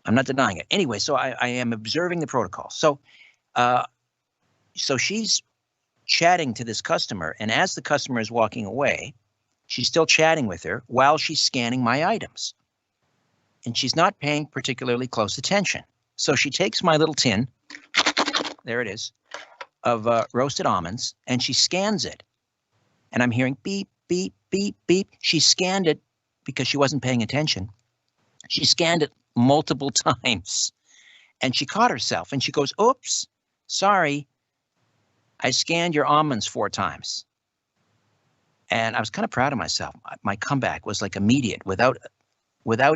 I'm not denying it. Anyway, so I am observing the protocol. So she's chatting to this customer, and as the customer is walking away, she's still chatting with her while she's scanning my items. And she's not paying particularly close attention. So she takes my little tin, there it is, of roasted almonds, and she scans it. And I'm hearing beep, beep, beep, beep. She scanned it because she wasn't paying attention. She scanned it multiple times, and she caught herself, and she goes, oops, sorry, I scanned your almonds 4 times. And I was kind of proud of myself. My comeback was like immediate, without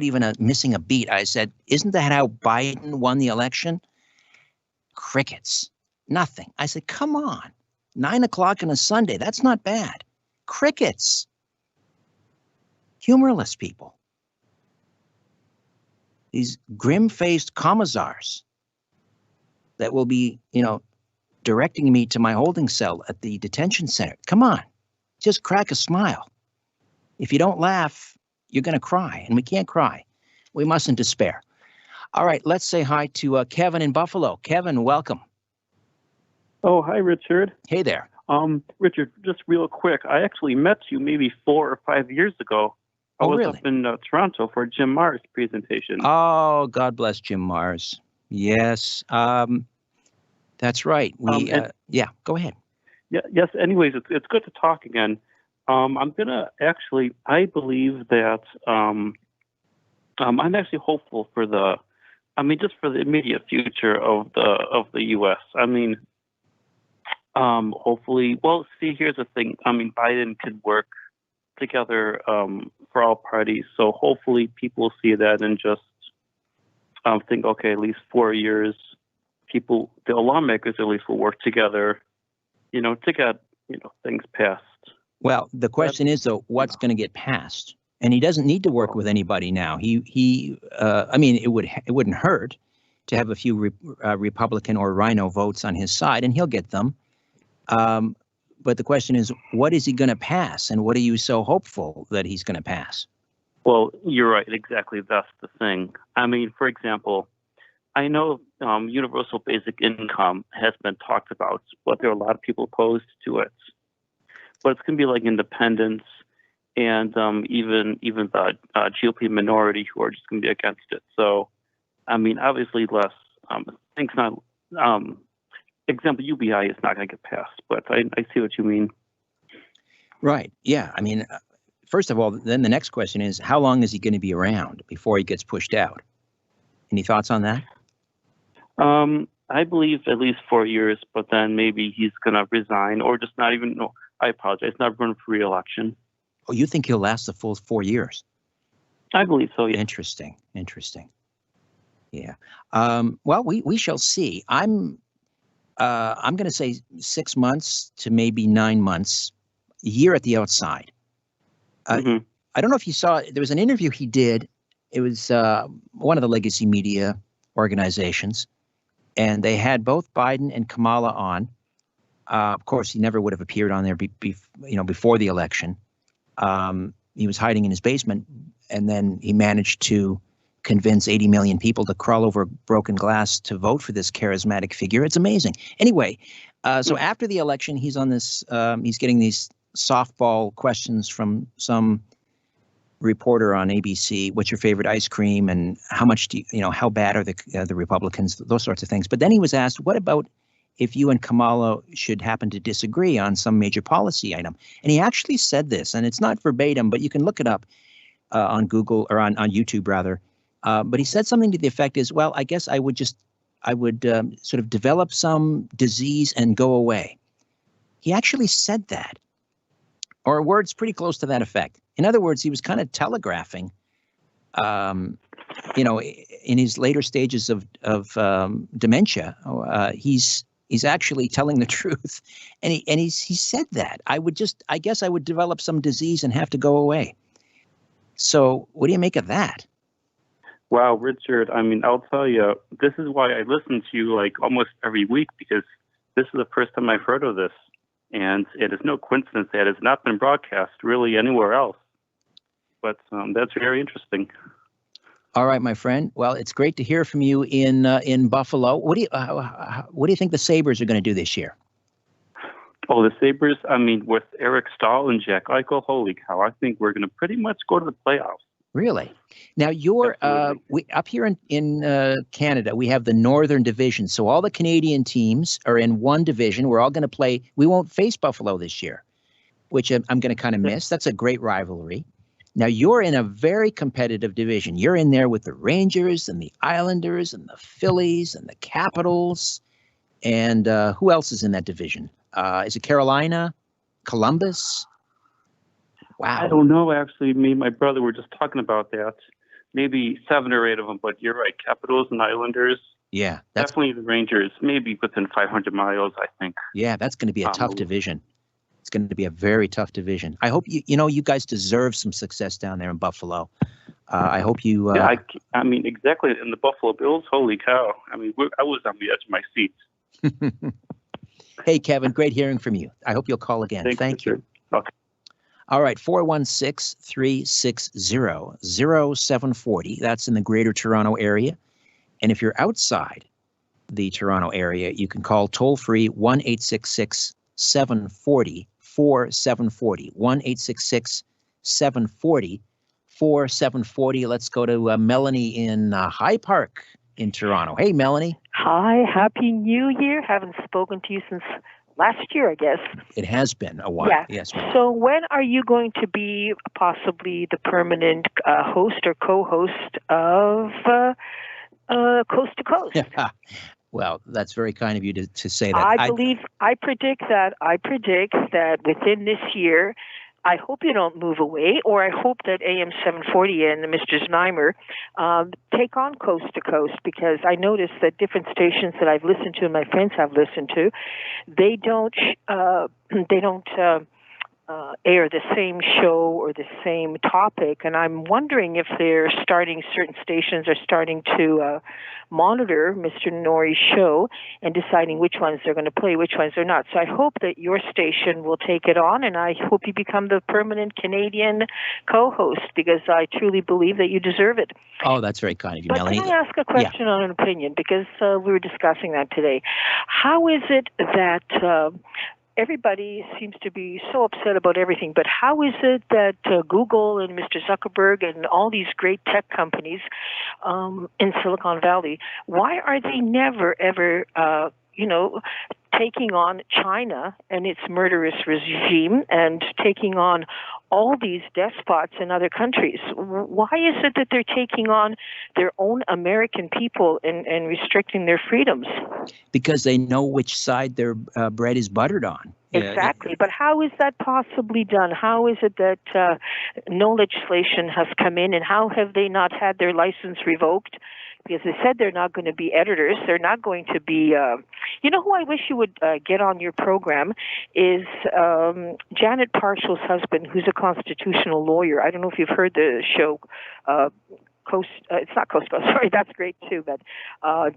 even missing a beat. I said, isn't that how Biden won the election? Crickets. Nothing. I said, come on. 9 o'clock on a Sunday. That's not bad. Crickets. Humorless people. These grim-faced commissars that will be, directing me to my holding cell at the detention center. Come on. Just crack a smile. If you don't laugh, you're going to cry, and we can't cry. We mustn't despair. All right, let's say hi to Kevin in Buffalo. Kevin, welcome. Oh, hi, Richard. Hey there. Richard, just real quick, I actually met you maybe 4 or 5 years ago. I was really? Up in Toronto for Jim Marr's presentation. Oh, God bless Jim Marrs. Yes, that's right. Yeah, go ahead. Yeah. Yes. Anyways, it's good to talk again. I'm gonna actually. I believe that I'm actually hopeful for just for the immediate future of the U.S. Hopefully. Well, see, here's the thing. Biden could work together for all parties. So hopefully, people see that and just think, okay, at least 4 years, the lawmakers at least will work together, to get things passed. Well, the question is, though, what's going to get passed? And he doesn't need to work with anybody now. It wouldn't hurt to have a few Republican or Rhino votes on his side, and he'll get them. But the question is, what is he going to pass, and what are you so hopeful that he's going to pass? Well, you're right. Exactly. That's the thing. For example, I know universal basic income has been talked about, but there are a lot of people opposed to it. But it's going to be like independents and even the GOP minority who are just going to be against it. So, obviously less. Things not. Example, UBI is not going to get passed, but I see what you mean. Right. Yeah. First of all, then the next question is, how long is he going to be around before he gets pushed out? Any thoughts on that? I believe at least 4 years, but then maybe he's going to resign or just not even. No, I apologize. Not run for re-election. Oh, you think he'll last the full 4 years? I believe so. Yeah. Interesting. Yeah. Well, we shall see. I'm going to say 6 months to maybe 9 months, a year at the outside. I don't know if you saw, there was an interview he did. It was one of the legacy media organizations, and they had both Biden and Kamala on. Of course, he never would have appeared on there before the election. He was hiding in his basement, and then he managed to convince 80 million people to crawl over broken glass to vote for this charismatic figure. It's amazing. Anyway, so after the election, he's on this. He's getting these softball questions from some reporter on ABC. What's your favorite ice cream, and how much do how bad are the Republicans? Those sorts of things. But then he was asked, what about if you and Kamala should happen to disagree on some major policy item? And he actually said this, and it's not verbatim, but you can look it up on Google or on YouTube rather. But he said something to the effect is, well, I guess I would sort of develop some disease and go away. He actually said that, or words pretty close to that effect. In other words, he was kind of telegraphing, in his later stages of dementia, he's actually telling the truth, and he said that I guess I would develop some disease and have to go away. So, what do you make of that? Wow, Richard, I'll tell you, this is why I listen to you like almost every week, because this is the first time I've heard of this. And it is no coincidence that it's not been broadcast really anywhere else. But that's very interesting. All right, my friend. Well, it's great to hear from you in Buffalo. What do you think the Sabres are going to do this year? Oh, the Sabres, I mean, with Eric Stahl and Jack Eichel, holy cow, I think we're going to pretty much go to the playoffs. Really? Now, you're up here in Canada, we have the Northern Division. So all the Canadian teams are in one division. We're all going to play. We won't face Buffalo this year, which I'm going to kind of miss. That's a great rivalry. Now, you're in a very competitive division. You're in there with the Rangers and the Islanders and the Phillies and the Capitals. And who else is in that division? Is it Carolina? Columbus? Wow. I don't know, actually. Me and my brother were just talking about that. Maybe 7 or 8 of them, but you're right. Capitals and Islanders. Yeah. Definitely the Rangers, maybe within 500 miles, I think. Yeah, that's going to be a tough division. It's going to be a very tough division. I hope you guys deserve some success down there in Buffalo. I hope you. Yeah, I mean, exactly. In the Buffalo Bills, holy cow. I mean, I was on the edge of my seat. Hey, Kevin, great hearing from you. I hope you'll call again. Thank you. Okay. All right, 416-360-0740. That's in the Greater Toronto Area. And if you're outside the Toronto area, you can call toll-free 1-866-740-4740. 1-866-740-4740. Let's go to Melanie in High Park in Toronto. Hey, Melanie. Hi, Happy New Year. Haven't spoken to you since last year, I guess. It has been a while. Yeah. Yes. So when are you going to be possibly the permanent host or co-host of Coast to Coast? Well, that's very kind of you to say that. I predict that within this year, I hope you don't move away, or I hope that AM 740 and Mr. Znaimer take on Coast to Coast, because I noticed that different stations that I've listened to and my friends have listened to, they don't air the same show or the same topic, and I'm wondering if certain stations are starting to monitor Mr. Norrie's show and deciding which ones they're going to play, which ones they're not. So I hope that your station will take it on, and I hope you become the permanent Canadian co-host, because I truly believe that you deserve it. Oh, that's very kind of you, Melanie. Can I ask a question on an opinion? Because we were discussing that today. How is it that everybody seems to be so upset about everything, but how is it that Google and Mr. Zuckerberg and all these great tech companies in Silicon Valley, why are they never, ever, taking on China and its murderous regime and taking on all these despots in other countries? Why is it that they're taking on their own American people and restricting their freedoms? Because they know which side their bread is buttered on. Exactly. But how is that possibly done? How is it that no legislation has come in, and how have they not had their license revoked? Because they said they're not going to be editors. They're not going to be, who I wish you would get on your program is Janet Parshall's husband, who's a constitutional lawyer. I don't know if you've heard the show, it's not Coast Coast, sorry, that's great too, but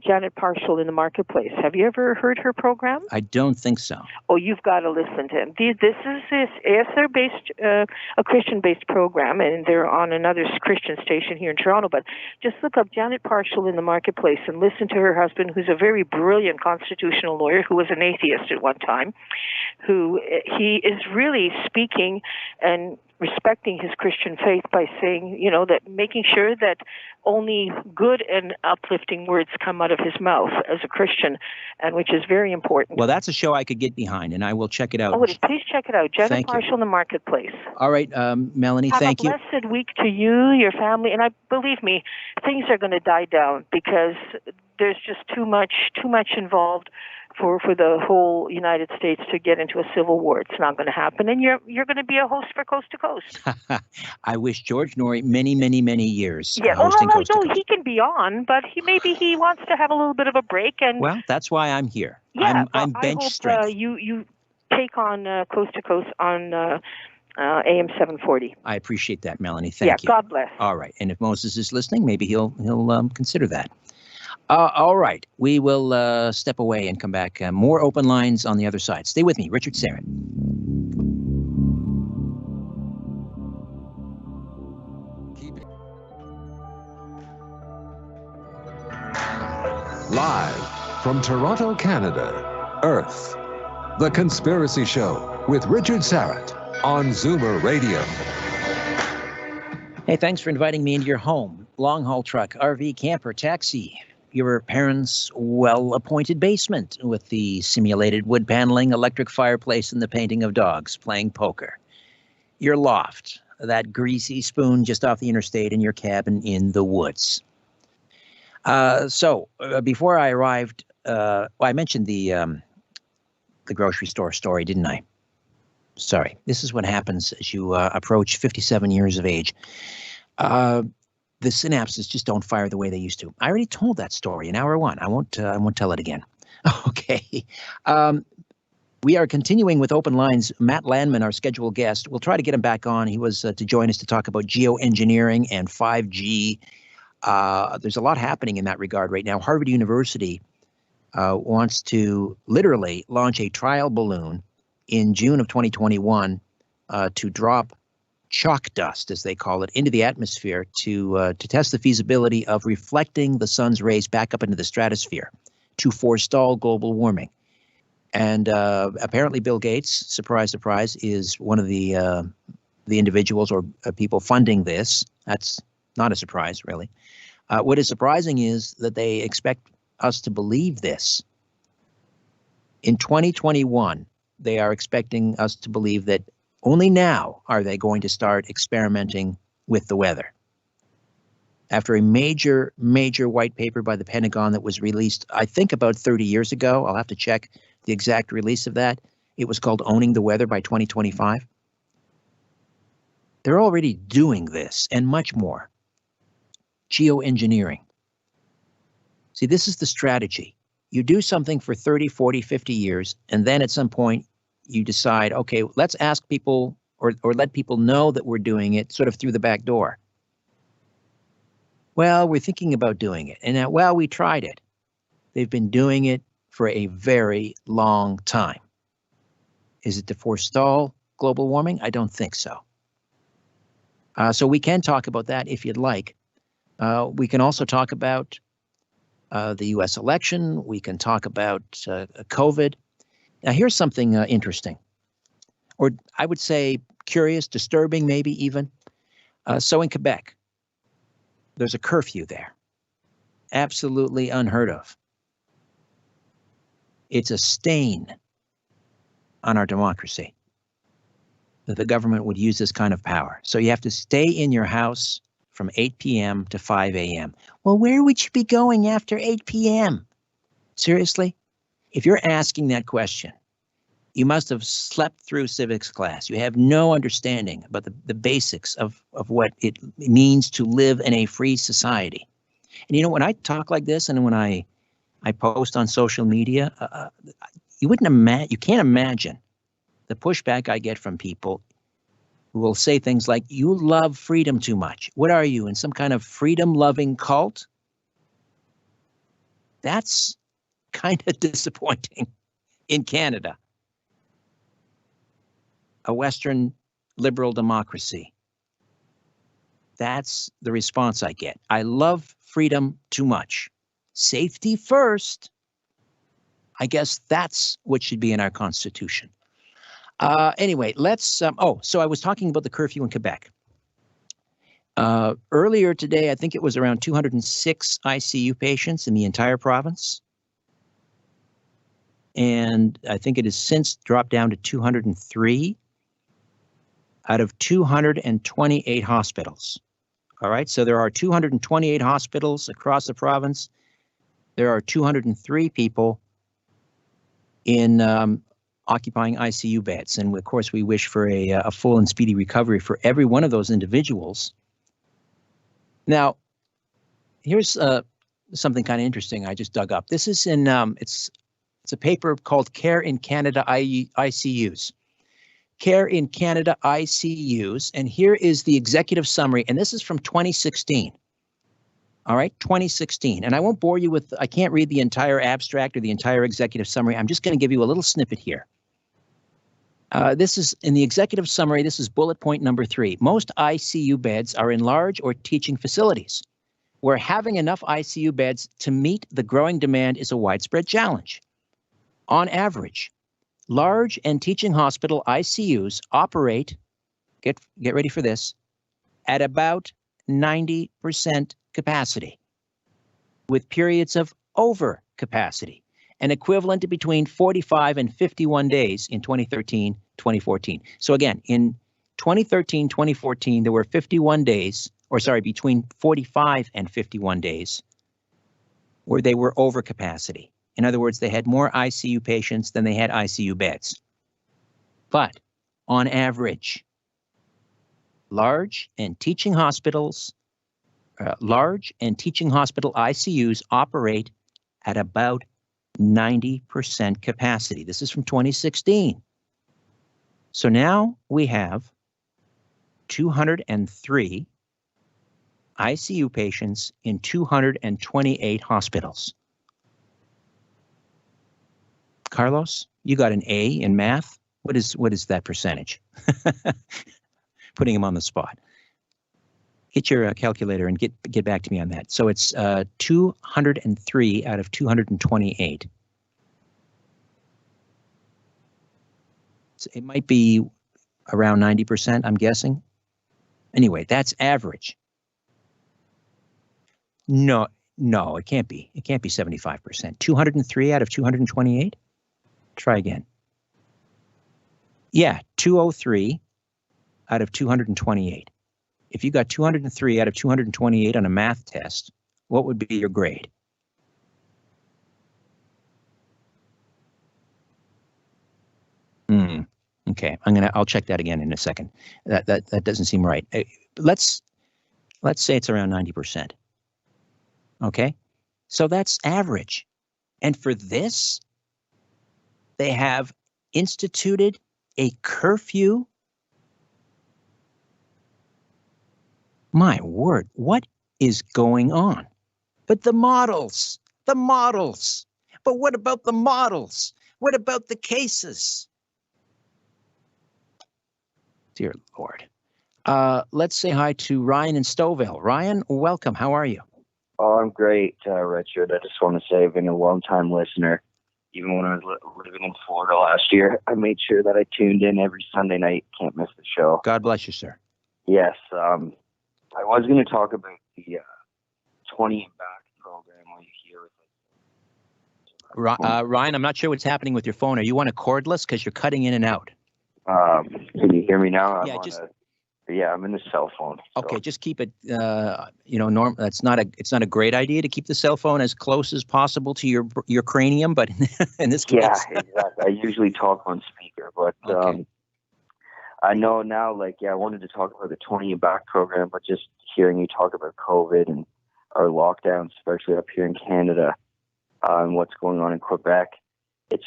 Janet Parshall in the Marketplace. Have you ever heard her program? I don't think so. Oh, you've got to listen to him. They're based, a Christian-based program, and they're on another Christian station here in Toronto, but just look up Janet Parshall in the Marketplace and listen to her husband, who's a very brilliant constitutional lawyer who was an atheist at one time, he is really speaking and respecting his Christian faith by saying, that making sure that only good and uplifting words come out of his mouth as a Christian, and which is very important. Well, that's a show I could get behind, and I will check it out. Oh, please check it out. Janet Parshall in the Marketplace. All right, Melanie, thank you. Have a blessed week to you, your family, and believe me, things are going to die down because there's just too much involved for the whole United States to get into a civil war. It's not going to happen, and you're going to be a host for Coast to Coast. I wish George Norrie many, many, many years. Yeah, no, he can be on, but he wants to have a little bit of a break. And well, that's why I'm here. Yeah, I'm bench strength. I hope you take on Coast to Coast on AM 740. I appreciate that, Melanie. Thank you. Yeah, God bless. All right, and if Moses is listening, maybe he'll consider that. All right. We will step away and come back. More open lines on the other side. Stay with me, Richard Syrett. Live from Toronto, Canada, Earth, The Conspiracy Show with Richard Syrett on Zoomer Radio. Hey, thanks for inviting me into your home. Long-haul truck, RV, camper, taxi, your parents' well-appointed basement with the simulated wood paneling, electric fireplace, and the painting of dogs playing poker. Your loft, that greasy spoon just off the interstate, and your cabin in the woods. So before I arrived, I mentioned the grocery store story, didn't I? Sorry. This is what happens as you approach 57 years of age. The synapses just don't fire the way they used to. I already told that story in hour one. I won't tell it again. Okay. We are continuing with open lines. Matt Landman, our scheduled guest, we'll try to get him back on. He was to join us to talk about geoengineering and 5G. There's a lot happening in that regard right now. Harvard University wants to literally launch a trial balloon in June of 2021 to drop chalk dust, as they call it, into the atmosphere to test the feasibility of reflecting the sun's rays back up into the stratosphere to forestall global warming. And apparently Bill Gates, surprise, surprise, is one of the individuals or people funding this. That's not a surprise, really. What is surprising is that they expect us to believe this. In 2021, they are expecting us to believe that only now are they going to start experimenting with the weather. After a major, major white paper by the Pentagon that was released, I think about 30 years ago, I'll have to check the exact release of that. It was called Owning the Weather by 2025. They're already doing this and much more. Geoengineering. See, this is the strategy. You do something for 30, 40, 50 years, and then at some point you decide, okay, let's ask people or let people know that we're doing it sort of through the back door. Well, we're thinking about doing it. And now, well, we tried it. They've been doing it for a very long time. Is it to forestall global warming? I don't think so. So we can talk about that if you'd like. We can also talk about the U.S. election. We can talk about COVID. Now, here's something interesting, or I would say curious, disturbing, maybe even. So in Quebec, there's a curfew there. Absolutely unheard of. It's a stain on our democracy that the government would use this kind of power. So you have to stay in your house from 8 p.m. to 5 a.m. Well, where would you be going after 8 p.m.? Seriously? If you're asking that question, you must have slept through civics class. You have no understanding about the basics of what it means to live in a free society. And you know, when I talk like this and when I post on social media, you can't imagine the pushback I get from people who will say things like, you love freedom too much. What are you, in some kind of freedom-loving cult? That's kind of disappointing in Canada, a Western liberal democracy. That's the response I get. I love freedom too much. Safety first. I guess that's what should be in our Constitution. Anyway, let's, so I was talking about the curfew in Quebec. Earlier today, I think it was around 206 ICU patients in the entire province. And I think it has since dropped down to 203 out of 228 hospitals. All right, so there are 228 hospitals across the province. There are 203 people in occupying ICU beds. And of course, we wish for a full and speedy recovery for every one of those individuals. Now, here's something kind of interesting I just dug up. This is in, it's a paper called Care in Canada ICUs. Care in Canada ICUs. And here is the executive summary. And this is from 2016. All right, 2016. And I won't bore you with, I can't read the entire abstract or the entire executive summary. I'm just going to give you a little snippet here. This is in the executive summary. This is bullet point number 3. Most ICU beds are in large or teaching facilities where having enough ICU beds to meet the growing demand is a widespread challenge. On average, large and teaching hospital ICUs operate, get ready for this, at about 90% capacity, with periods of overcapacity, an equivalent to between 45 and 51 days in 2013, 2014. So again, in 2013, 2014, there were 51 days, or sorry, between 45 and 51 days where they were overcapacity. In other words, they had more ICU patients than they had ICU beds. But on average, large and teaching hospital ICUs operate at about 90% capacity. This is from 2016. So now we have 203 ICU patients in 228 hospitals. Carlos, you got an A in math. What is that percentage? Putting him on the spot. Get your calculator and get back to me on that. So it's 203 out of 228. So it might be around 90%, I'm guessing. Anyway, that's average. No, it can't be. It can't be 75%. 203 out of 228? Try again. Yeah, 203 out of 228. If you got 203 out of 228 on a math test, what would be your grade? Okay, I'll check that again in a second. That doesn't seem right. Let's say it's around 90%. Okay, so that's average. And for this, they have instituted a curfew. My word, what is going on? But the models. But what about the models? What about the cases? Dear Lord. Let's say hi to Ryan in Stouffville. Ryan, welcome. How are you? Oh, I'm great, Richard. I just want to say I've been a long-time listener. Even when I was living in Florida last year, I made sure that I tuned in every Sunday night. Can't miss the show. God bless you, sir. Yes. I was going to talk about the 20 and back program while you're here. Ryan, I'm not sure what's happening with your phone. Are you on a cordless? Because you're cutting in and out. Can you hear me now? I'm in the cell phone. So. Okay, just keep it. Norm. It's not a great idea to keep the cell phone as close as possible to your cranium, but in this case, yeah, exactly. I usually talk on speaker, but okay. I know now. I wanted to talk about the 20 and back program, but just hearing you talk about COVID and our lockdowns, especially up here in Canada, and what's going on in Quebec, it's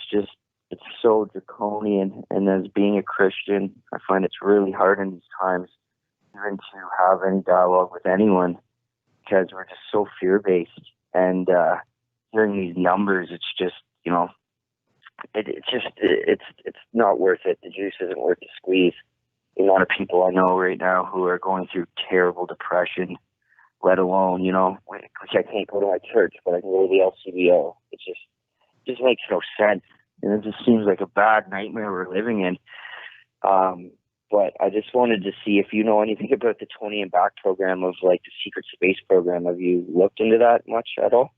so draconian. And as being a Christian, I find it's really hard in these times even to have any dialogue with anyone because we're just so fear-based. And hearing these numbers, it's just, it's not worth it. The juice isn't worth the squeeze. A lot of people I know right now who are going through terrible depression, let alone, which I can't go to my church, but I can go to the LCBO. It just makes no sense. And it just seems like a bad nightmare we're living in. But I just wanted to see if you know anything about the 20 and back program of the secret space program. Have you looked into that much at all?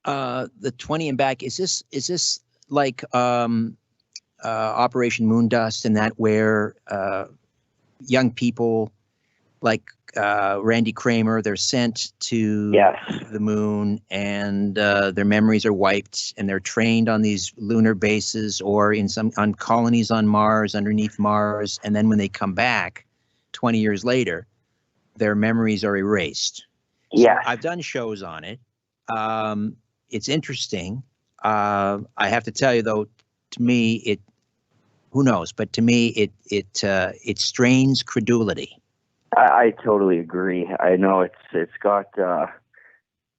The 20 and back, is this like Operation Moondust and that where young people like Randy Kramer, they're sent to the moon and their memories are wiped and they're trained on these lunar bases or on colonies on Mars, underneath Mars. And then when they come back 20 years later, their memories are erased. Yeah. So I've done shows on it. It's interesting. I have to tell you though, to me, who knows, but to me, it strains credulity. I totally agree. I know it's got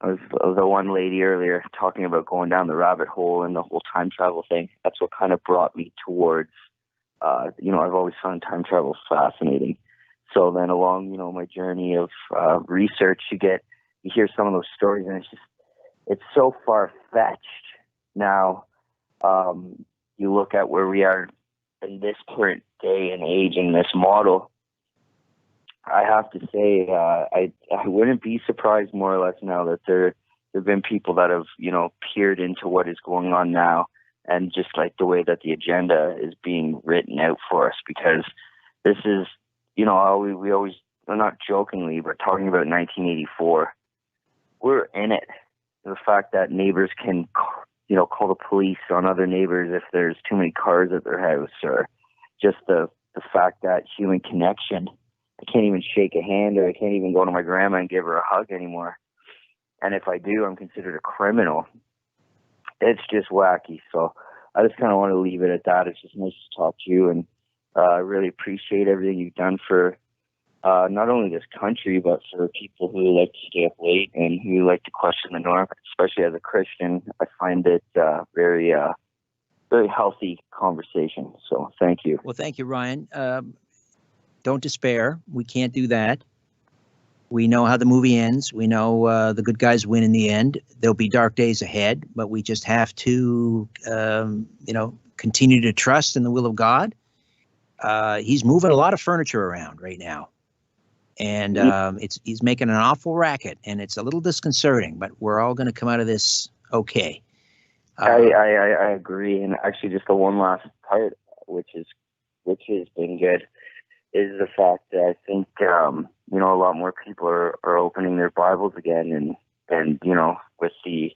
the one lady earlier talking about going down the rabbit hole and the whole time travel thing. That's what kind of brought me towards, I've always found time travel fascinating. So then along, my journey of research, you hear some of those stories, and it's so far-fetched. Now, you look at where we are in this current day and age in this model, I have to say, I wouldn't be surprised more or less now that there have been people that have, peered into what is going on now, and just like the way that the agenda is being written out for us, because this is, we always, not jokingly, but talking about 1984, we're in it. The fact that neighbors can, call the police on other neighbors if there's too many cars at their house, or just the fact that human connection, I can't even shake a hand, or I can't even go to my grandma and give her a hug anymore. And if I do, I'm considered a criminal. It's just wacky. So I just kind of want to leave it at that. It's just nice to talk to you, and I really appreciate everything you've done for not only this country, but for people who like to stay up late and who like to question the norm. Especially as a Christian, I find it very, very healthy conversation. So thank you. Well, thank you, Ryan. Don't despair. We can't do that. We know how the movie ends. We know the good guys win in the end. There'll be dark days ahead, but we just have to, continue to trust in the will of God. He's moving a lot of furniture around right now, and he's making an awful racket, and it's a little disconcerting. But we're all going to come out of this okay. I agree, and actually, just the one last part, which has been good, is the fact that I think a lot more people are opening their Bibles again, and with the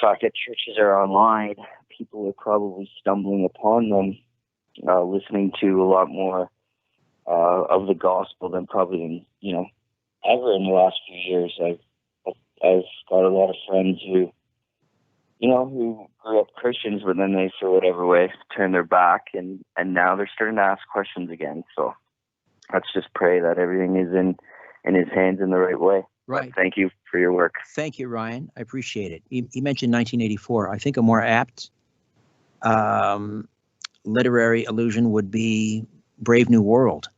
fact that churches are online, people are probably stumbling upon them, listening to a lot more of the gospel than probably ever in the last few years. I've got a lot of friends who grew up Christians, but then they, for whatever way, turned their back, and now they're starting to ask questions again. So let's just pray that everything is in his hands in the right way. Right. But thank you for your work. Thank you, Ryan. I appreciate it. He mentioned 1984. I think a more apt literary allusion would be Brave New World.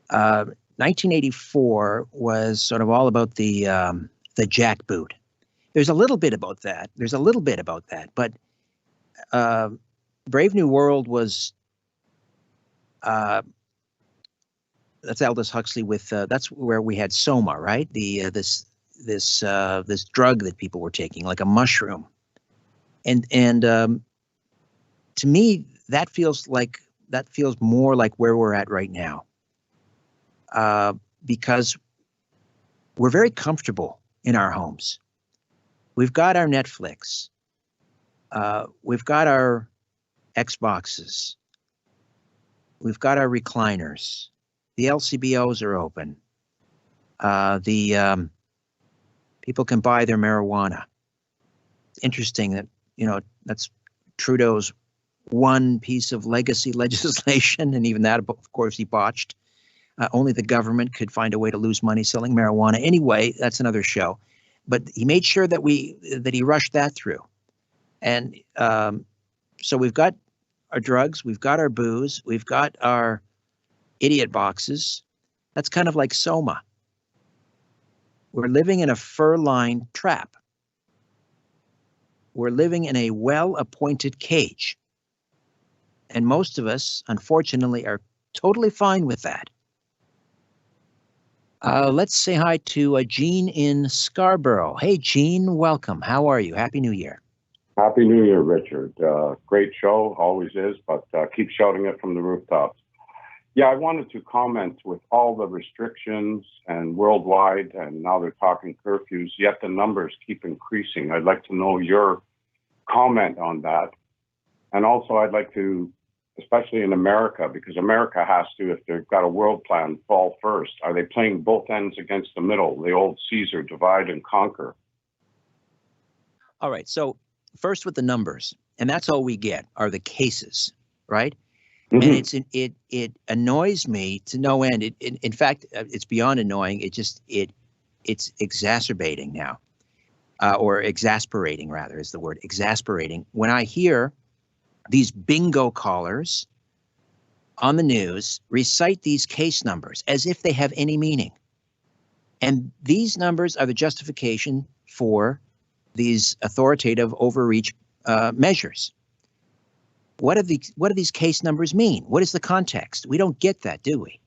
1984 was sort of all about the jackboot. There's a little bit about that. But Brave New World was that's Aldous Huxley with that's where we had Soma, right? The this drug that people were taking, like a mushroom, and to me that feels more like where we're at right now, because we're very comfortable in our homes. We've got our Netflix. We've got our Xboxes. We've got our recliners. The LCBOs are open. People can buy their marijuana. It's interesting that, that's Trudeau's one piece of legacy legislation, and even that, of course, he botched. Only the government could find a way to lose money selling marijuana. Anyway, that's another show. But he made sure that he rushed that through. And so we've got our drugs, we've got our booze, we've got our idiot boxes. That's kind of like Soma. We're living in a fur-lined trap. We're living in a well-appointed cage. And most of us, unfortunately, are totally fine with that. Let's say hi to Jean in Scarborough. Hey, Jean, welcome. How are you? Happy New Year. Happy New Year, Richard. Great show, always is, but keep shouting it from the rooftops. Yeah, I wanted to comment with all the restrictions and worldwide, and now they're talking curfews, yet the numbers keep increasing. I'd like to know your comment on that. And also I'd like to, especially in America, because America has to, if they've got a world plan, fall first. Are they playing both ends against the middle, the old Caesar, divide and conquer? All right, so first with the numbers, and that's all we get are the cases, right? Mm-hmm. And it annoys me to no end. In fact, it's beyond annoying. It it's exacerbating now, or exasperating rather is the word, exasperating. When I hear these bingo callers on the news recite these case numbers as if they have any meaning. And these numbers are the justification for these authoritative overreach measures. What do these case numbers mean? What is the context? We don't get that, do we?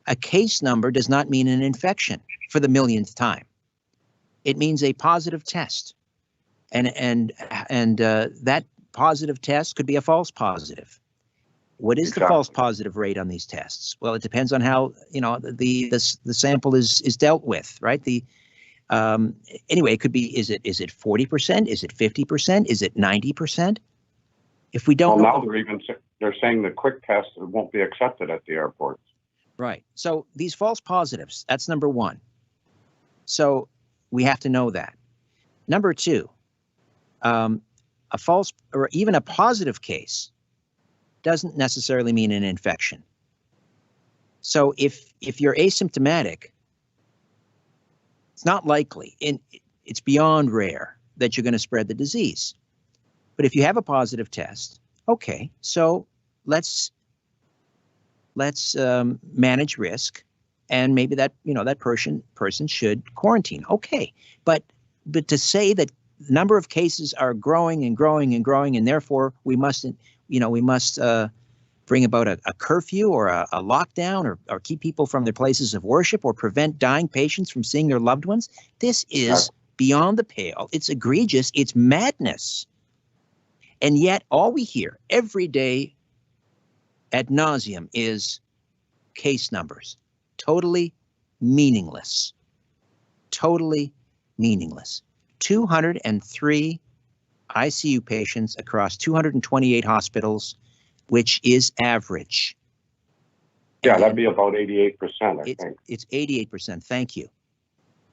A case number does not mean an infection for the millionth time. It means a positive test. And that positive test could be a false positive. What is the false positive rate on these tests? Well, it depends on how, you know, the sample is dealt with, right? Anyway, it could be, is it 40%? Is it 50%? Is it 90%? If we don't know, now they're saying the quick test won't be accepted at the airports. Right. So these false positives, that's number one. So we have to know that. Number two, a false or even a positive case doesn't necessarily mean an infection. So if you're asymptomatic, it's not likely, and it's beyond rare that you're going to spread the disease. But if you have a positive test, okay, so let's manage risk, and maybe that person should quarantine. Okay, but to say that the number of cases are growing and growing and growing, and therefore we must bring about a curfew or a lockdown or keep people from their places of worship or prevent dying patients from seeing their loved ones. This is beyond the pale. It's egregious. It's madness. And yet all we hear every day ad nauseum is case numbers. Totally meaningless. Totally meaningless. 203 ICU patients across 228 hospitals, which is average. Yeah, that'd be about 88%, I think. It's 88%. Thank you.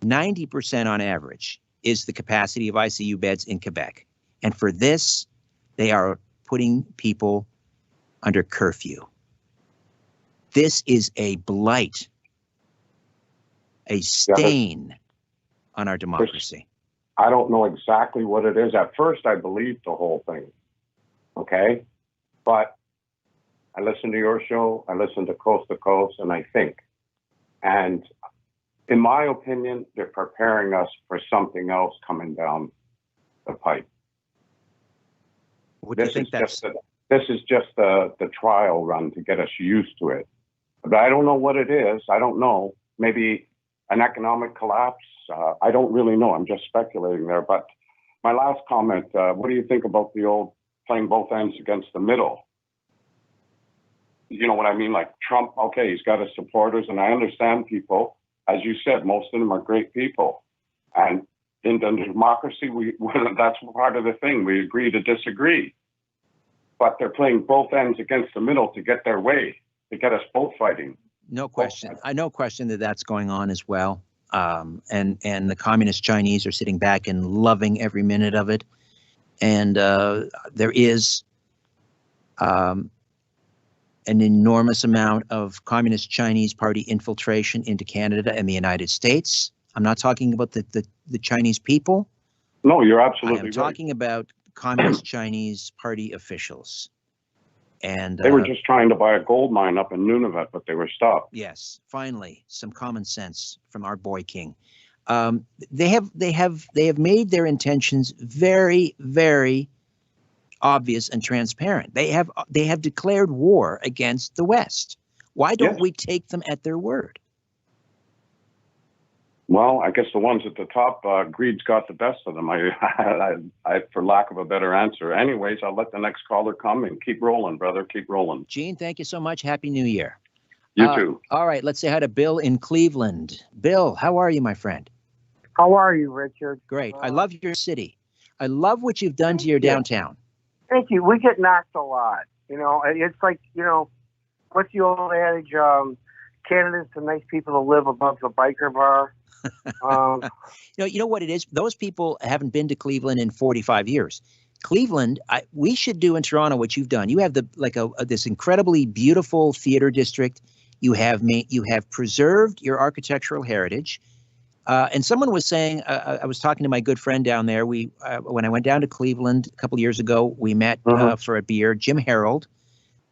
90% on average is the capacity of ICU beds in Quebec. And for this, they are putting people under curfew. This is a blight, a stain on our democracy. I don't know exactly what it is. At first, I believed the whole thing, okay? But I listen to your show, I listen to Coast to Coast, and I think. And in my opinion, they're preparing us for something else coming down the pipe. What do you think that's? This is just the trial run to get us used to it. But I don't know what it is. I don't know. Maybe an economic collapse. I don't really know. I'm just speculating there. But my last comment, what do you think about the old playing both ends against the middle? You know what I mean? Like Trump, okay, he's got his supporters, and I understand people. As you said, most of them are great people. And in the democracy, that's part of the thing. We agree to disagree. But they're playing both ends against the middle to get their way, to get us both fighting. No question. I no question that that's going on as well. And the communist Chinese are sitting back and loving every minute of it. And there is an enormous amount of communist Chinese party infiltration into Canada and the United States. I'm not talking about the Chinese people. No, you're absolutely right. I'm talking about communist Chinese party officials. And they were just trying to buy a gold mine up in Nunavut, but they were stopped. Yes, finally, some common sense from our boy king. They have made their intentions very, very obvious and transparent. They have declared war against the West. Why don't we take them at their word? Well, I guess the ones at the top, greed's got the best of them. I, for lack of a better answer. Anyways, I'll let the next caller come and keep rolling, brother. Keep rolling. Gene, thank you so much. Happy New Year. You too. All right, let's say hi to Bill in Cleveland. Bill, how are you, my friend? How are you, Richard? Great. I love your city. I love what you've done to your downtown. Thank you. We get knocked a lot. You know, it's like, you know, what's the old adage? Canada's the nice people to live above the biker bar. You know what it is? Those people haven't been to Cleveland in 45 years. Cleveland, we should do in Toronto what you've done. You have this incredibly beautiful theater district. You have preserved your architectural heritage. And someone was saying, I was talking to my good friend down there. When I went down to Cleveland a couple of years ago, we met for a beer. Jim Harold,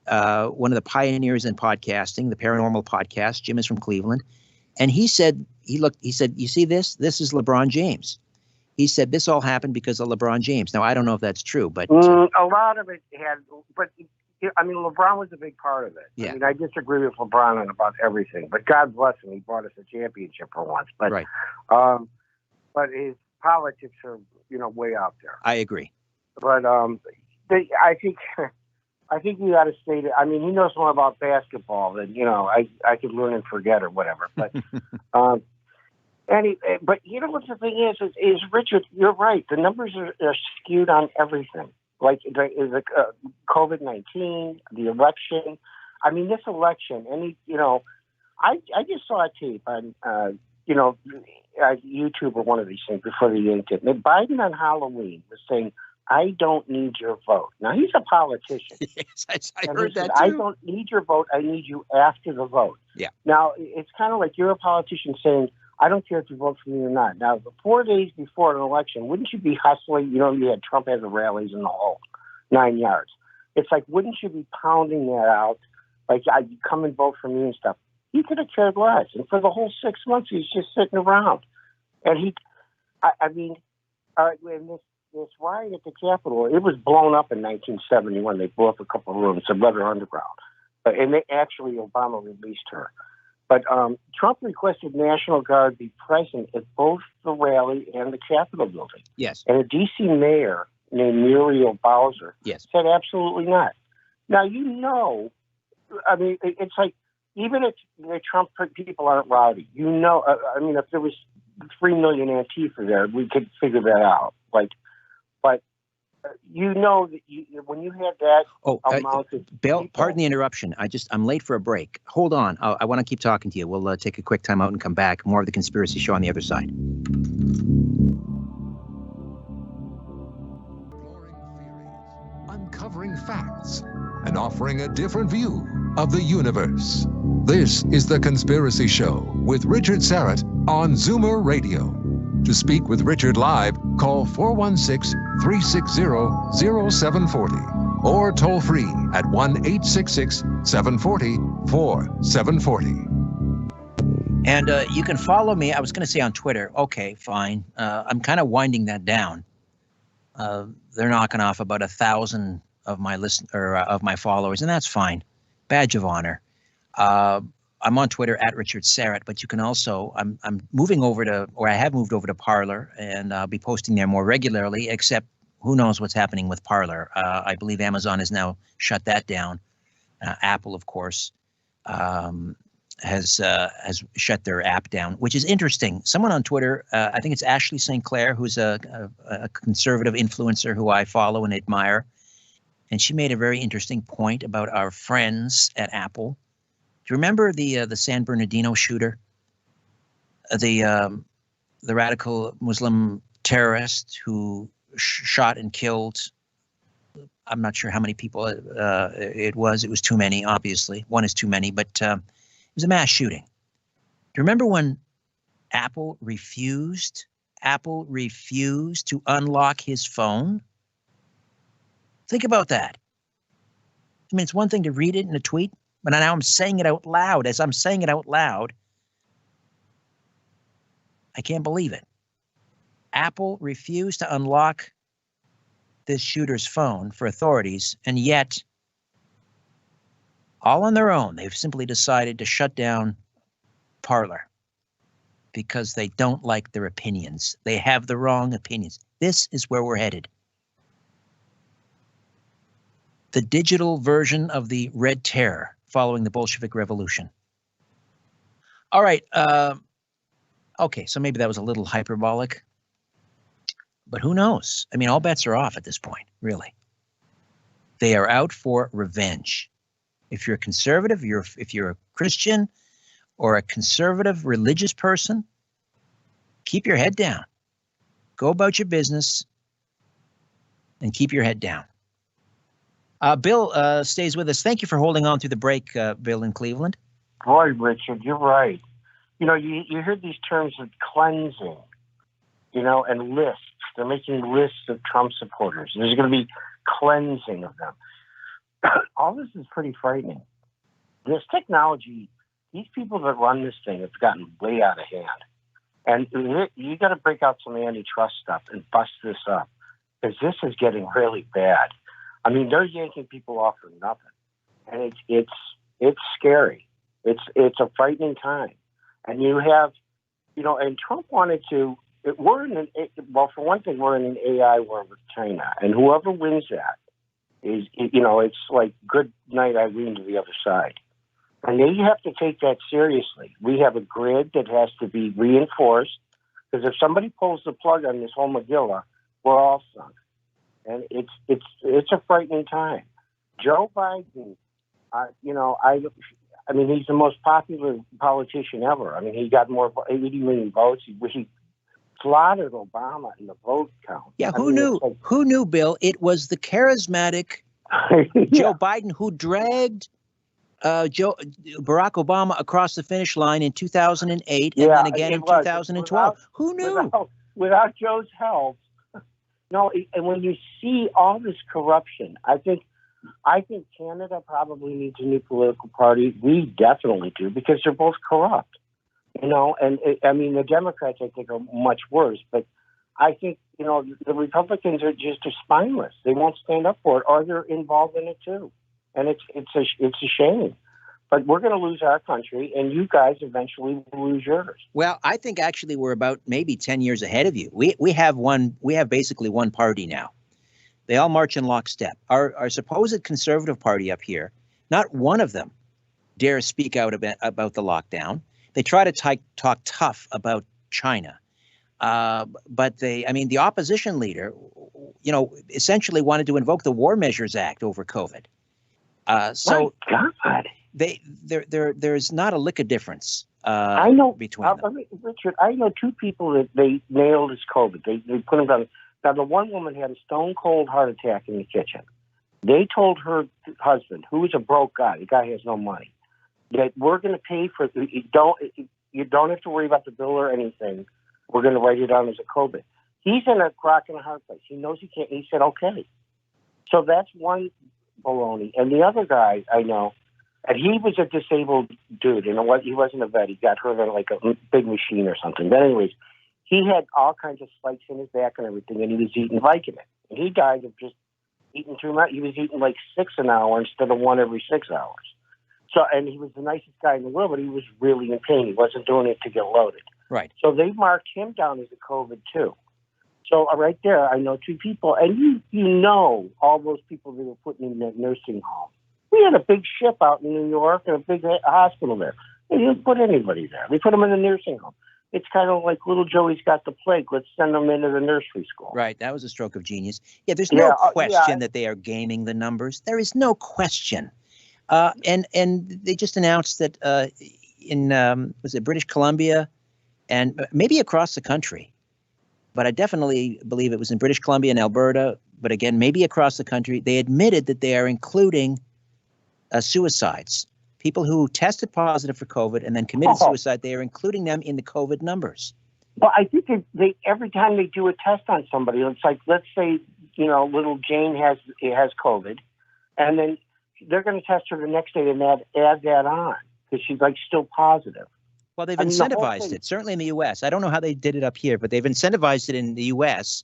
one of the pioneers in podcasting, the paranormal podcast. Jim is from Cleveland. And he said, he said, you see this? This is LeBron James. He said this all happened because of LeBron James. Now, I don't know if that's true, but a lot of it had, but I mean, LeBron was a big part of it. Yeah. I mean, I disagree with LeBron on about everything, but God bless him, he brought us a championship for once. But, right. But his politics are, way out there. I agree. But I think you got to state it. I mean, he knows more about basketball than I could learn and forget or whatever. But but what the thing is Richard, you're right. The numbers are skewed on everything. Like the COVID-19, the election. I mean, this election, I just saw a tape on, YouTube or one of these things before the internet. Biden on Halloween was saying, I don't need your vote. Now, he's a politician. Yes, I heard that too. I don't need your vote. I need you after the vote. Yeah. Now, it's kind of like you're a politician saying, I don't care if you vote for me or not. Now, the 4 days before an election, wouldn't you be hustling? You had Trump had the rallies in the whole 9 yards. It's like, wouldn't you be pounding that out? Like, you come and vote for me and stuff. He could have cared less. And for the whole 6 months, he's just sitting around. And when this riot at the Capitol, it was blown up in 1971. They blew up a couple of rooms, the Weather Underground. And Obama released her. But Trump requested National Guard be present at both the rally and the Capitol building. Yes. And a D.C. mayor named Muriel Bowser said absolutely not. Now, I mean, it's like, even if the Trump people aren't rowdy, if there was 3 million Antifa there, we could figure that out. But that when you had that amount of Bill, people, pardon the interruption. I'm late for a break. Hold on. I want to keep talking to you. We'll take a quick time out and come back. More of the Conspiracy Show on the other side. Uncovering facts and offering a different view of the universe. This is The Conspiracy Show with Richard Syrett on Zoomer Radio. To speak with Richard live, call 416-360-0740 or toll free at 1-866-740-4740. And you can follow me. I was going to say on Twitter. Okay, fine. I'm kind of winding that down. They're knocking off about 1,000 of my of my followers, and that's fine. Badge of honor. I'm on Twitter at Richard Syrett, but you can also, I'm moving over to, or I have moved over to Parler, and I'll be posting there more regularly, except who knows what's happening with Parler. I believe Amazon has now shut that down. Apple, of course, has shut their app down, which is interesting. Someone on Twitter, I think it's Ashley St. Clair, who's a conservative influencer who I follow and admire, and she made a very interesting point about our friends at Apple. Do you remember the San Bernardino shooter, the radical Muslim terrorist who shot and killed? I'm not sure how many people it was. It was too many, obviously. One is too many, but it was a mass shooting. Do you remember when Apple refused to unlock his phone? Think about that. I mean, it's one thing to read it in a tweet, but now I'm saying it out loud. As I'm saying it out loud, I can't believe it. Apple refused to unlock this shooter's phone for authorities, and yet, all on their own, they've simply decided to shut down Parler because they don't like their opinions. They have the wrong opinions. This is where we're headed. The digital version of the Red Terror following the Bolshevik Revolution. All right. Okay, so maybe that was a little hyperbolic, but who knows? I mean, all bets are off at this point, really. They are out for revenge. If you're a conservative, if you're a Christian or a conservative religious person, keep your head down. Go about your business and keep your head down. Bill stays with us. Thank you for holding on through the break, Bill in Cleveland. Boy, Richard, you're right. you know, you hear these terms of cleansing, you know, and lists. They're making lists of Trump supporters. There's going to be cleansing of them. All this is pretty frightening. This technology, these people that run this thing have gotten way out of hand. And you got to break out some antitrust stuff and bust this up, because this is getting really bad. I mean, they're yanking people off for nothing, and it's scary. It's a frightening time. And you have, you know, and Trump wanted to. For one thing, we're in an AI war with China, and whoever wins that is, you know, it's like good night, Irene, to the other side. And they have to take that seriously. We have a grid that has to be reinforced, because if somebody pulls the plug on this whole Megillah, we're all sunk. And it's a frightening time. Joe Biden, you know, I mean, he's the most popular politician ever. I mean, he got more 80 million votes. He slaughtered Obama in the vote count. Yeah, who knew? Who knew, Bill? It was the charismatic Joe Biden who dragged Barack Obama across the finish line in 2008 and then again in 2012. Who knew? Without Joe's help. No, and when you see all this corruption, I think Canada probably needs a new political party. We definitely do, because they're both corrupt. You know, and I mean, the Democrats, I think, are much worse. But I think, you know, the Republicans are just spineless. They won't stand up for it, or they're involved in it too. And it's a shame. But we're going to lose our country, and you guys eventually will lose yours. Well, I think actually we're about maybe 10 years ahead of you. We have basically one party now. They all march in lockstep. Our supposed conservative party up here, not one of them dares speak out about the lockdown. They try to talk tough about China. But the opposition leader, you know, essentially wanted to invoke the War Measures Act over COVID. So my God. There's not a lick of difference I know between them. Richard, I know two people that they nailed as COVID. They put them down. Now, the one woman had a stone cold heart attack in the kitchen. They told her husband, who is a broke guy, the guy has no money, that we're going to pay for it. You don't have to worry about the bill or anything. We're going to write it down as a COVID. He's in a rock and a hard place. He knows he can't. He said, okay. So that's one baloney. And the other guy I know, and he was a disabled dude. You know what? He wasn't a vet. He got hurt on like a big machine or something. But anyways, he had all kinds of spikes in his back and everything, and he was eating Vicodin. And he died of just eating too much. He was eating like 6 an hour instead of 1 every 6 hours. So, and he was the nicest guy in the world, but he was really in pain. He wasn't doing it to get loaded. Right. So they marked him down as a COVID too. So right there, I know two people, and you know all those people that were putting in that nursing home. We had a big ship out in New York and a big hospital there. They didn't put anybody there. They put them in a nursing home. It's kind of like little Joey's got the plague. Let's send them into the nursery school. Right. That was a stroke of genius. Yeah, there's no question that they are gaming the numbers. There is no question. And they just announced that in was it British Columbia and maybe across the country, but I definitely believe it was in British Columbia and Alberta, but again, maybe across the country, they admitted that they are including suicides. People who tested positive for COVID and then committed suicide, they are including them in the COVID numbers. Well, I think they every time they do a test on somebody, it's like, let's say, you know, little Jane has COVID, and then they're going to test her the next day and add that on because she's like still positive. Well, they've incentivized it, certainly in the U.S. I don't know how they did it up here, but they've incentivized it in the U.S.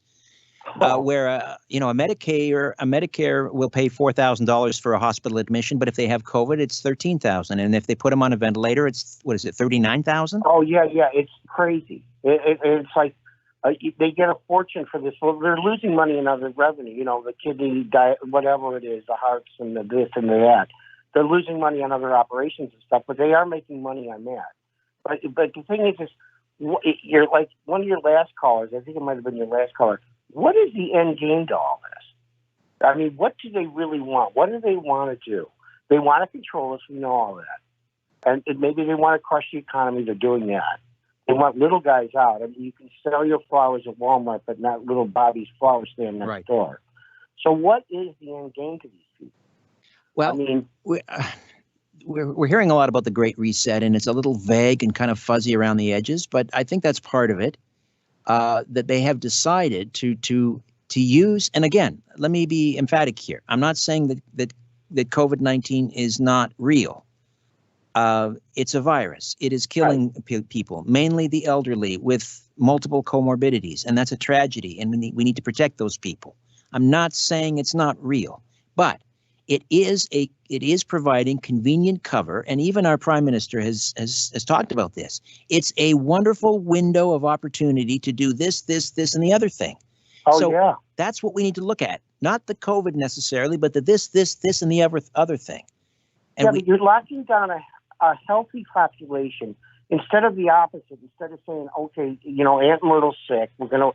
Where you know, a Medicare will pay $4,000 for a hospital admission, but if they have COVID, it's $13,000, and if they put them on a ventilator, it's what is it, $39,000? Oh yeah, it's crazy. It's like they get a fortune for this. Well, they're losing money in other revenue. You know, the kidney, diet, whatever it is, the hearts and the this and the that. They're losing money on other operations and stuff, but they are making money on that. But the thing is you're like one of your last callers. I think it might have been your last caller. What is the end game to all this? I mean, what do they really want? What do they want to do? They want to control us. We know all that. And maybe they want to crush the economy. They're doing that. They want little guys out. I mean, you can sell your flowers at Walmart, but not little Bobby's flower stand next door. So what is the end game to these people? Well, I mean, we're hearing a lot about the Great Reset, and it's a little vague and kind of fuzzy around the edges, but I think that's part of it, that they have decided to use. And again, let me be emphatic here. I'm not saying that COVID-19 is not real. It's a virus. It is killing people, mainly the elderly with multiple comorbidities, and that's a tragedy, and we need to protect those people. I'm not saying it's not real, but it is providing convenient cover, and even our Prime Minister has talked about this. It's a wonderful window of opportunity to do this, and the other thing. So that's what we need to look at, not the COVID necessarily, but the this, and the other thing. And but you're locking down a healthy population instead of the opposite. Instead of saying, okay, Aunt Myrtle's sick, we're gonna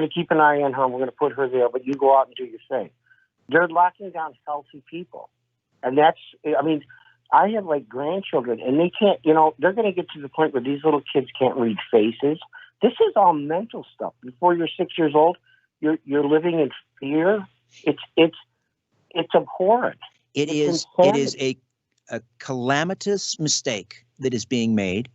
keep an eye on her, we're gonna put her there, but you go out and do your thing. They're locking down healthy people, and I have grandchildren, and they can't. They're gonna get to the point where these little kids can't read faces. This is all mental stuff. Before you're 6 years old, you're living in fear. It's abhorrent. It is a calamitous mistake that is being made.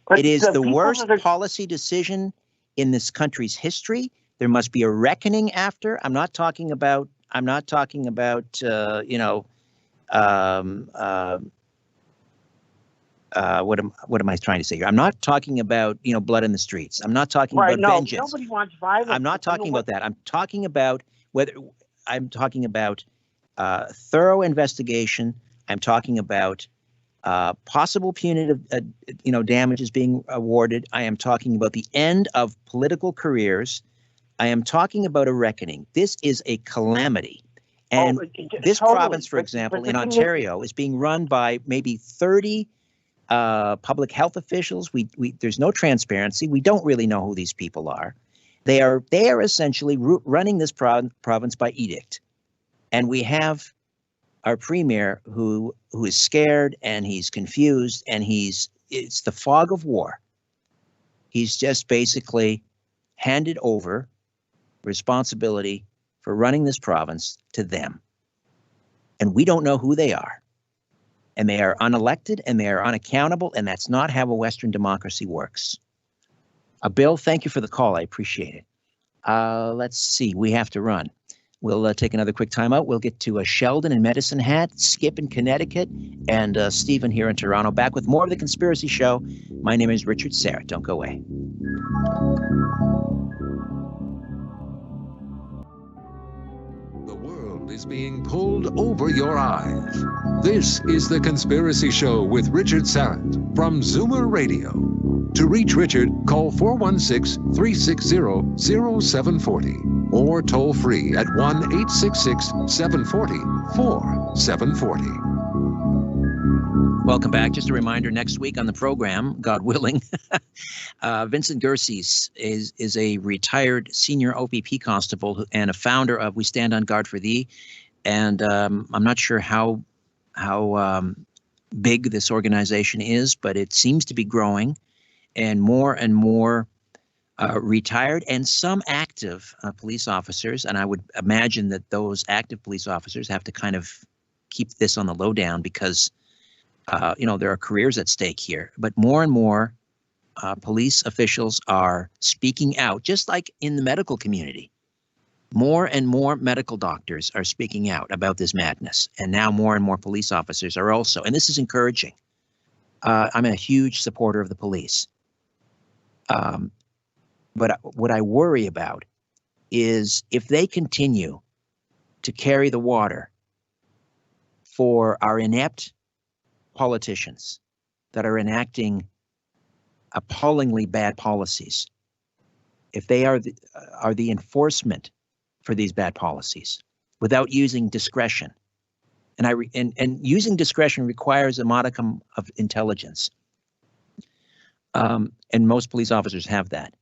But it is the worst policy decision in this country's history. There must be a reckoning after. I'm not talking about what am I trying to say here? I'm not talking about blood in the streets. I'm not talking about vengeance. Nobody wants violence. I'm not talking about that. I'm talking about thorough investigation. I'm talking about possible punitive damages being awarded. I am talking about the end of political careers. I am talking about a reckoning. This is a calamity. And this province, for example, in Ontario, is being run by maybe 30 public health officials. There's no transparency. We don't really know who these people are. They are essentially running this province by edict. And we have our premier who is scared, and he's confused, and it's the fog of war. He's just basically handed over responsibility for running this province to them. And we don't know who they are. And they are unelected, and they are unaccountable, and that's not how a Western democracy works. Bill, thank you for the call. I appreciate it. Let's see. We have to run. We'll take another quick time out. We'll get to Sheldon in Medicine Hat, Skip in Connecticut, and Stephen here in Toronto. Back with more of The Conspiracy Show. My name is Richard Syrett. Don't go away. The world is being pulled over your eyes. This is The Conspiracy Show with Richard Syrett from Zoomer Radio. To reach Richard, call 416-360-0740 or toll free at 1-866-740-4740. Welcome back. Just a reminder, next week on the program, God willing, Vincent Gerses is a retired senior OPP constable and a founder of We Stand on Guard for Thee. And I'm not sure how big this organization is, but it seems to be growing. And more retired and some active police officers. And I would imagine that those active police officers have to kind of keep this on the lowdown because, there are careers at stake here. But more and more police officials are speaking out, just like in the medical community. More and more medical doctors are speaking out about this madness. And now more and more police officers are also. And this is encouraging. I'm a huge supporter of the police. But what I worry about is if they continue to carry the water for our inept politicians that are enacting appallingly bad policies, if they are the enforcement for these bad policies without using discretion, and using discretion requires a modicum of intelligence. And most police officers have that.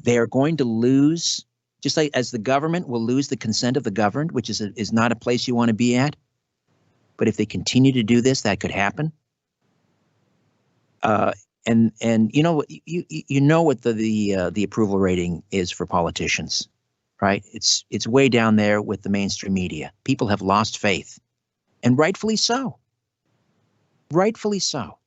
They are going to lose, just like as the government will lose the consent of the governed, which is not a place you want to be at. But if they continue to do this, that could happen. And you know what the approval rating is for politicians, right? It's way down there with the mainstream media. People have lost faith, and rightfully so. Rightfully so.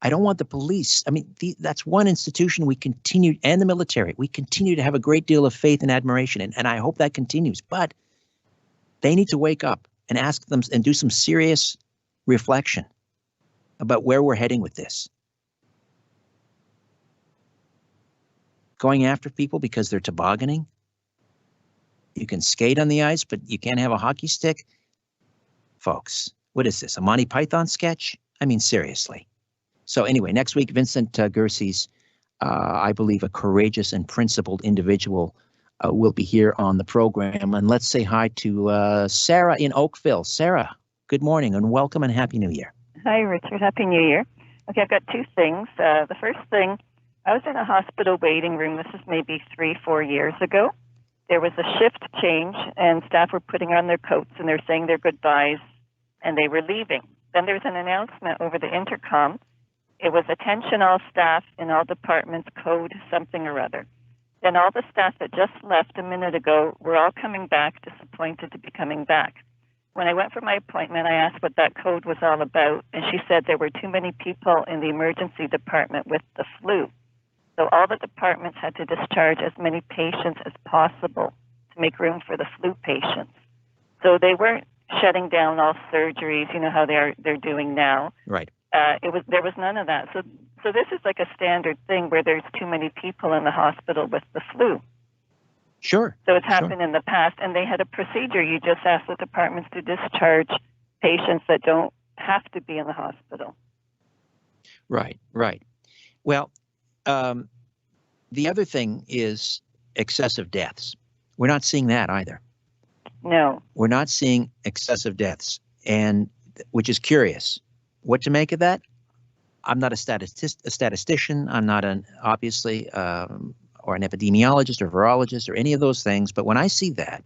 I don't want the police. I mean, that's one institution we continue, and the military. We continue to have a great deal of faith and admiration, and I hope that continues. But they need to wake up and ask them and do some serious reflection about where we're heading with this. Going after people because they're tobogganing. You can skate on the ice, but you can't have a hockey stick. Folks, what is this, a Monty Python sketch? I mean, seriously. So anyway, next week, Vincent Gersey's, I believe, a courageous and principled individual will be here on the program. And let's say hi to Sarah in Oakville. Sarah, good morning and welcome and Happy New Year. Hi, Richard. Happy New Year. Okay, I've got two things. The first thing, I was in a hospital waiting room. This is maybe 3-4 years ago. There was a shift change, and staff were putting on their coats, and they're saying their goodbyes, and they were leaving. Then there's an announcement over the intercom. It was attention all staff in all departments, code something or other. Then all the staff that just left a minute ago were all coming back, disappointed to be coming back. When I went for my appointment, I asked what that code was all about, and she said there were too many people in the emergency department with the flu. So all the departments had to discharge as many patients as possible to make room for the flu patients. So they weren't shutting down all surgeries, you know how they're doing now. Right. There was none of that. So this is like a standard thing where there's too many people in the hospital with the flu. Sure. So it's happened in the past, and they had a procedure. You just ask the departments to discharge patients that don't have to be in the hospital. Right, right. Well, the other thing is excessive deaths. We're not seeing that either. No. We're not seeing excessive deaths, and which is curious. What to make of that? I'm not a statistician. I'm not obviously or an epidemiologist or virologist or any of those things. But when I see that,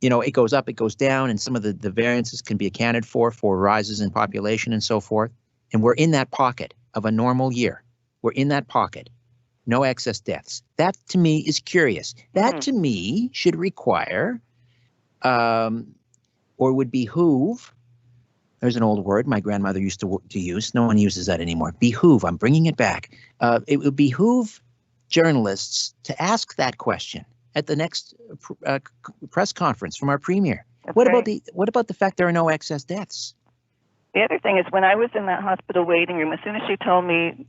it goes up, it goes down, and some of the variances can be accounted for rises in population and so forth. And we're in that pocket of a normal year. We're in that pocket. No excess deaths. That to me is curious. That to me should require or would behoove. There's an old word my grandmother used to use. No one uses that anymore. Behoove. I'm bringing it back. It would behoove journalists to ask that question at the next press conference from our premier. What about the fact there are no excess deaths? The other thing is when I was in that hospital waiting room, as soon as she told me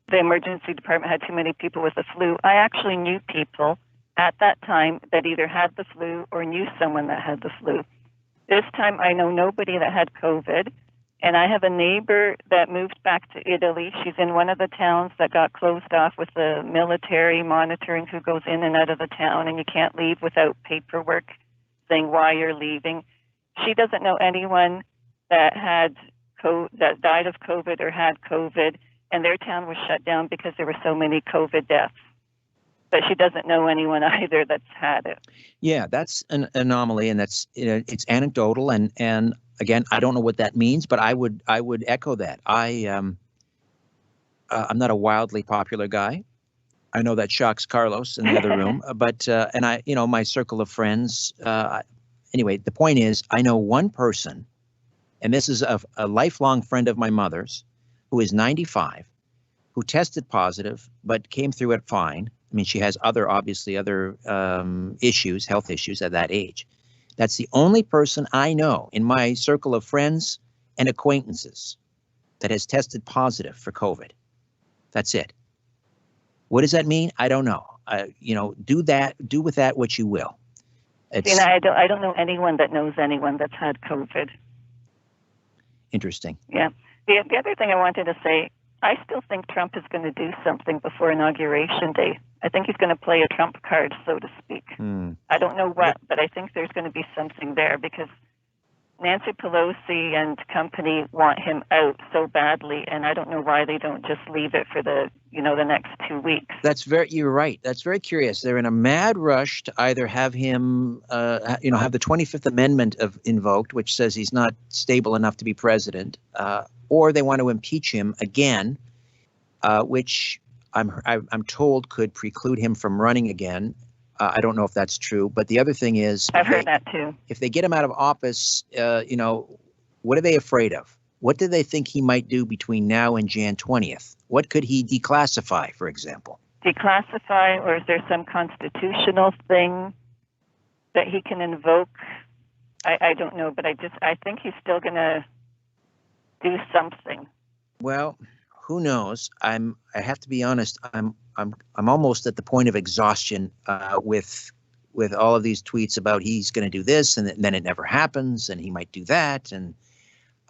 the emergency department had too many people with the flu, I actually knew people at that time that either had the flu or knew someone that had the flu. This time, I know nobody that had COVID, and I have a neighbor that moved back to Italy. She's in one of the towns that got closed off with the military monitoring who goes in and out of the town, and you can't leave without paperwork saying why you're leaving. She doesn't know anyone that that died of COVID or had COVID, and their town was shut down because there were so many COVID deaths. But she doesn't know anyone either that's had it. Yeah, that's an anomaly, and that's it's anecdotal. And again, I don't know what that means, but I would echo that. I'm not a wildly popular guy. I know that shocks Carlos in the other room, but and I, my circle of friends. Anyway, the point is, I know one person, and this is a lifelong friend of my mother's, who is 95, who tested positive but came through it fine. I mean, she has other issues, health issues at that age. That's the only person I know in my circle of friends and acquaintances that has tested positive for COVID. That's it. What does that mean? I don't know. Do with that what you will. I don't know anyone that knows anyone that's had COVID. Interesting. Yeah. The other thing I wanted to say, I still think Trump is going to do something before Inauguration Day. I think he's going to play a Trump card, so to speak. I don't know what, but I think there's going to be something there because Nancy Pelosi and company want him out so badly, and I don't know why they don't just leave it for the next 2 weeks. You're right. That's very curious. They're in a mad rush to either have him, have the 25th Amendment invoked, which says he's not stable enough to be president, or they want to impeach him again, which I'm told could preclude him from running again. I don't know if that's true. But the other thing is, I've heard that too. If they get him out of office, what are they afraid of? What do they think he might do between now and Jan 20th? What could he declassify, for example? Declassify, or is there some constitutional thing that he can invoke? I don't know, but I think he's still going to do something. Well, who knows? I have to be honest. I'm almost at the point of exhaustion with all of these tweets about he's going to do this and then it never happens and he might do that. And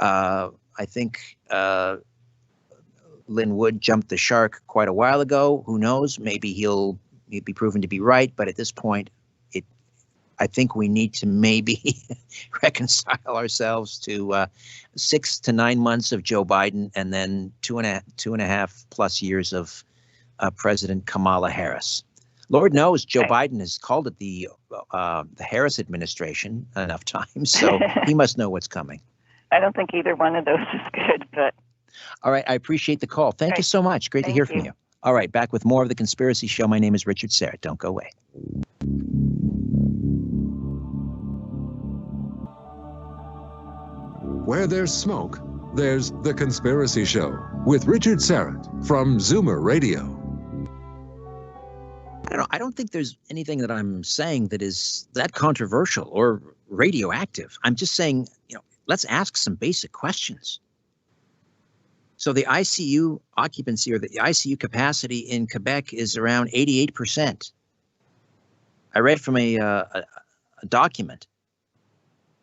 I think Lynn Wood jumped the shark quite a while ago. Who knows? Maybe he'll be proven to be right. But at this point, I think we need to maybe reconcile ourselves to 6 to 9 months of Joe Biden and then two and a half plus years of President Kamala Harris. Lord knows Joe Biden has called it the Harris administration enough times, so he must know what's coming. I don't think either one of those is good, but. All right, I appreciate the call. Thank you so much. Great to hear from you. All right, back with more of The Conspiracy Show. My name is Richard Syrett. Don't go away. Where there's smoke, there's The Conspiracy Show with Richard Syrett from Zoomer Radio. I don't think there's anything that I'm saying that is that controversial or radioactive. I'm just saying, let's ask some basic questions. So the ICU occupancy or the ICU capacity in Quebec is around 88%. I read from a document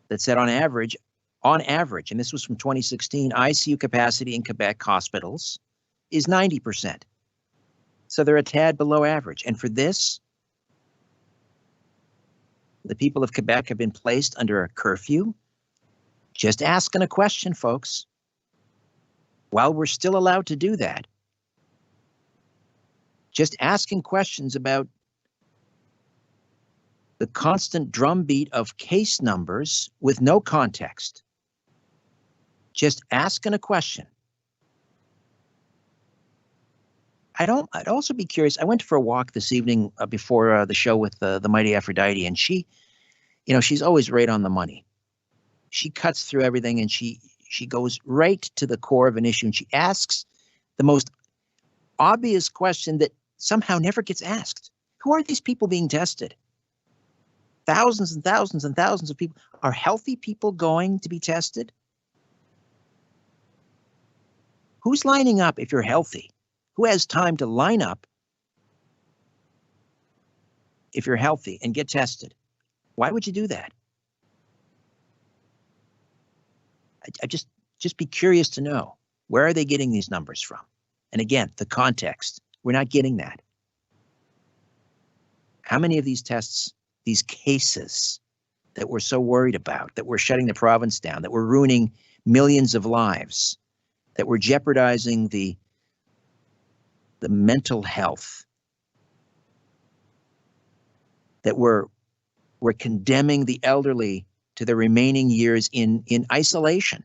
that said on average, and this was from 2016, ICU capacity in Quebec hospitals is 90%. So they're a tad below average. And for this, the people of Quebec have been placed under a curfew. Just asking a question, folks. While we're still allowed to do that, just asking questions about the constant drumbeat of case numbers with no context. Just asking a question. I'd also be curious. I went for a walk this evening before the show with the mighty Aphrodite, and she's always right on the money. She cuts through everything, and she goes right to the core of an issue, and she asks the most obvious question that somehow never gets asked. Who are these people being tested? Thousands and thousands and thousands of people. Are healthy people going to be tested? Who's lining up if you're healthy? Who has time to line up if you're healthy and get tested? Why would you do that? I just be curious to know, where are they getting these numbers from? And again, the context, we're not getting that. How many of these tests, these cases that we're so worried about, that we're shutting the province down, that we're ruining millions of lives, that we're jeopardizing the mental health, that we're condemning the elderly to their remaining years in isolation.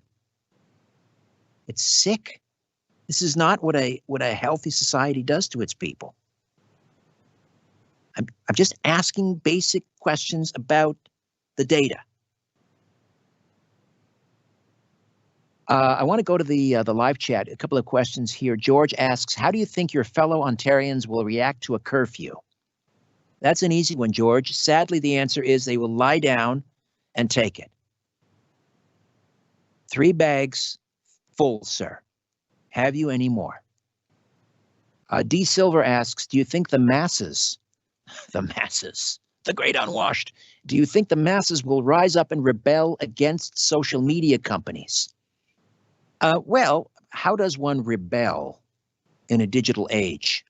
It's sick. This is not what a healthy society does to its people. I'm just asking basic questions about the data. I want to go to the live chat. A couple of questions here. George asks, how do you think your fellow Ontarians will react to a curfew? That's an easy one, George. Sadly, the answer is they will lie down and take it. 3 bags full, sir. Have you any more? D. Silver asks, do you think the masses, the great unwashed, do you think the masses will rise up and rebel against social media companies? Well, how does one rebel in a digital age?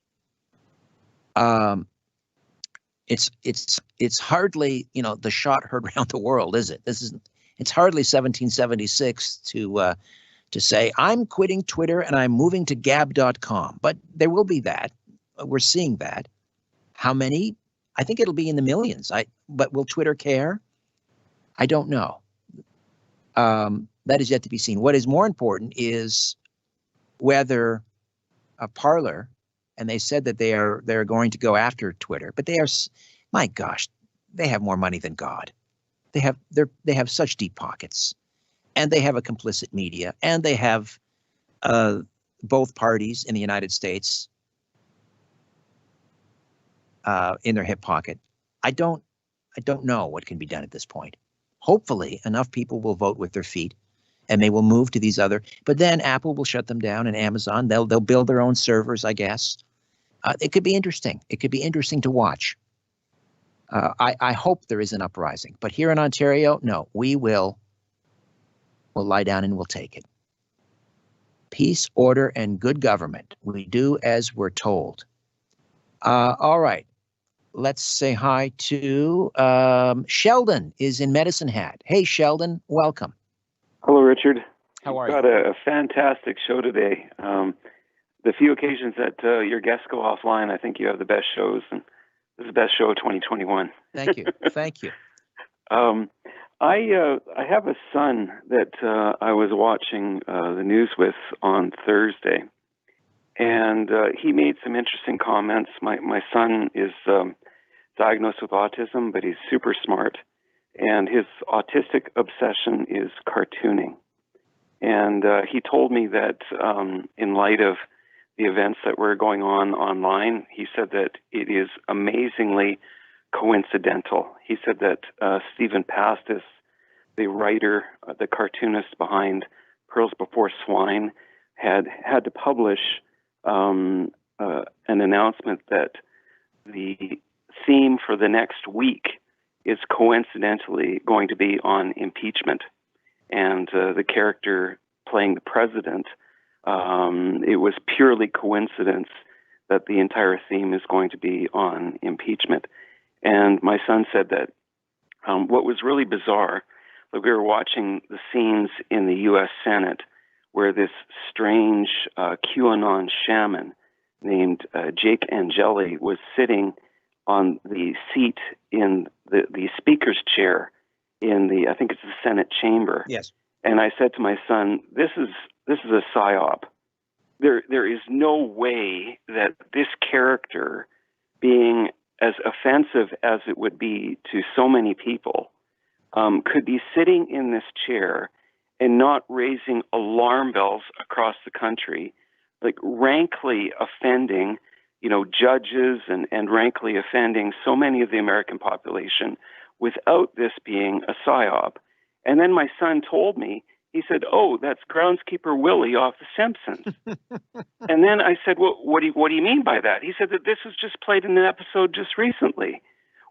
It's hardly, the shot heard around the world, is it? It's hardly 1776 to say I'm quitting Twitter and I'm moving to gab.com. But there will be that. We're seeing that. How many? I think it'll be in the millions. But will Twitter care? I don't know. That is yet to be seen. What is more important is whether a Parler, and they said that they're going to go after Twitter, but My gosh, they have more money than God. They have such deep pockets, and they have a complicit media, and they have both parties in the United States in their hip pocket. I don't know what can be done at this point. Hopefully, enough people will vote with their feet, and they will move to these other. But then Apple will shut them down, and Amazon they'll build their own servers, I guess. It could be interesting. It could be interesting to watch. I hope there is an uprising, but here in Ontario, no, we'll lie down and we'll take it. Peace, order, and good government. We do as we're told. All right. Let's say hi to Sheldon is in Medicine Hat. Hey, Sheldon, welcome. Hello, Richard. How are you? Got a fantastic show today. The few occasions that your guests go offline, I think you have the best shows, and this is the best show of 2021. Thank you. Thank you. I have a son that I was watching the news with on Thursday, and he made some interesting comments. My son is diagnosed with autism, but he's super smart, and his autistic obsession is cartooning. And he told me that in light of the events that were going on online, he said that it is amazingly coincidental. He said that Stephen Pastis, the writer, the cartoonist behind Pearls Before Swine, had to publish an announcement that the theme for the next week is coincidentally going to be on impeachment. And the character playing the president, it was purely coincidence that the entire theme is going to be on impeachment. And my son said that what was really bizarre, like we were watching the scenes in the U.S. Senate where this strange QAnon shaman named Jake Angeli was sitting on the seat in the speaker's chair in the, I think it's the Senate chamber. Yes. And I said to my son, this is a psyop. There is no way that this character, being as offensive as it would be to so many people, could be sitting in this chair and not raising alarm bells across the country, like rankly offending, judges and rankly offending so many of the American population without this being a psyop. And then my son told me, he said, "Oh, that's groundskeeper Willie off The Simpsons." And then I said, "Well, what do you mean by that?" He said that this was just played in an episode just recently,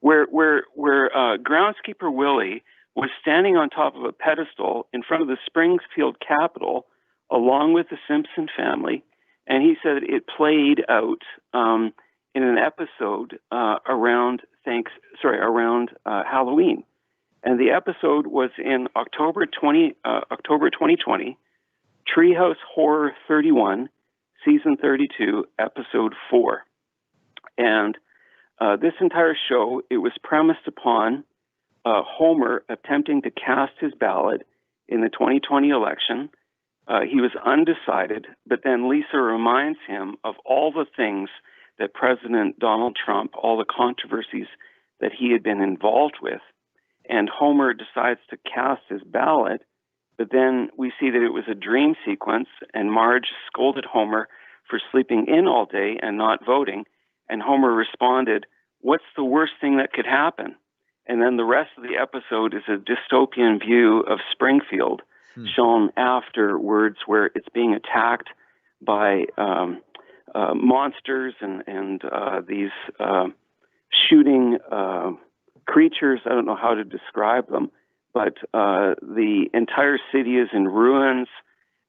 where groundskeeper Willie was standing on top of a pedestal in front of the Springfield Capitol, along with the Simpson family, and he said it played out in an episode around Halloween. And the episode was in October 2020, Treehouse Horror 31, Season 32, Episode 4. And this entire show, it was premised upon Homer attempting to cast his ballot in the 2020 election. He was undecided, but then Lisa reminds him of all the things that President Donald Trump, all the controversies that he had been involved with. And Homer decides to cast his ballot, but then we see that it was a dream sequence, and Marge scolded Homer for sleeping in all day and not voting. And Homer responded, "What's the worst thing that could happen?" And then the rest of the episode is a dystopian view of Springfield, shown afterwards, where it's being attacked by monsters and these shooting creatures. I don't know how to describe them, but the entire city is in ruins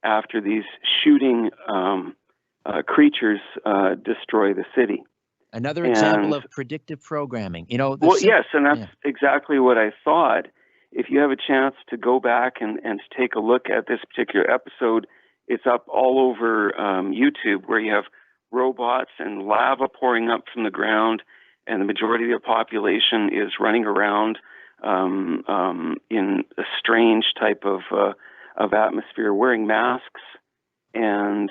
after these shooting creatures destroy the city. Another example of predictive programming. Yes, and that's exactly what I thought. If you have a chance to go back and to take a look at this particular episode, it's up all over YouTube, where you have robots and lava pouring up from the ground, and the majority of the population is running around in a strange type of atmosphere, wearing masks. And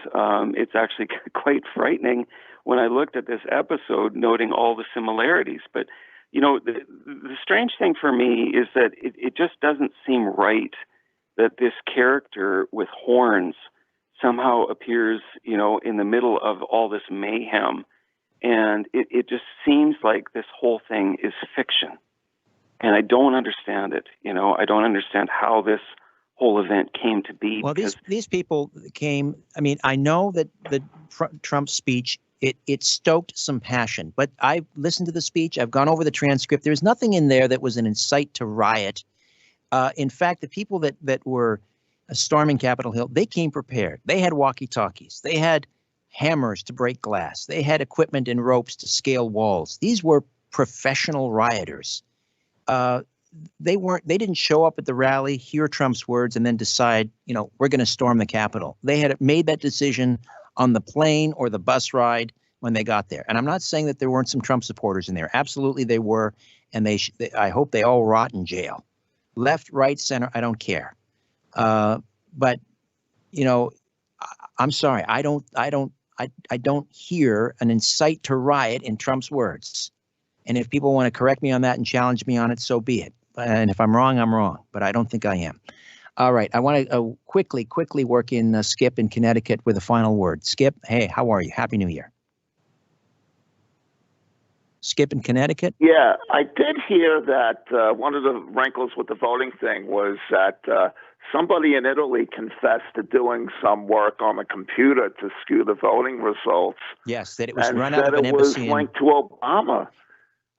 it's actually quite frightening when I looked at this episode, noting all the similarities. But the strange thing for me is that it just doesn't seem right that this character with horns somehow appears, in the middle of all this mayhem. And it just seems like this whole thing is fiction. And I don't understand it. I don't understand how this whole event came to be. Well, these people came, I know that the Trump speech, it stoked some passion, but I listened to the speech. I've gone over the transcript. There's nothing in there that was an incite to riot. In fact, the people that were storming Capitol Hill, they came prepared. They had walkie-talkies. They had hammers to break glass. They had equipment and ropes to scale walls. These were professional rioters. They didn't show up at the rally, hear Trump's words, and then decide, we're going to storm the Capitol. They had made that decision on the plane or the bus ride when they got there. And I'm not saying that there weren't some Trump supporters in there. Absolutely they were. And I hope they all rot in jail. Left, right, center, I don't care. But, I'm sorry. I don't hear an incite to riot in Trump's words. And if people want to correct me on that and challenge me on it, so be it. And if I'm wrong, I'm wrong. But I don't think I am. All right. I want to quickly work in Skip in Connecticut with a final word. Skip, hey, how are you? Happy New Year. Skip in Connecticut? Yeah, I did hear that one of the wrinkles with the voting thing was that somebody in Italy confessed to doing some work on the computer to skew the voting results. Yes, that it was run out of an embassy. It was linked to Obama.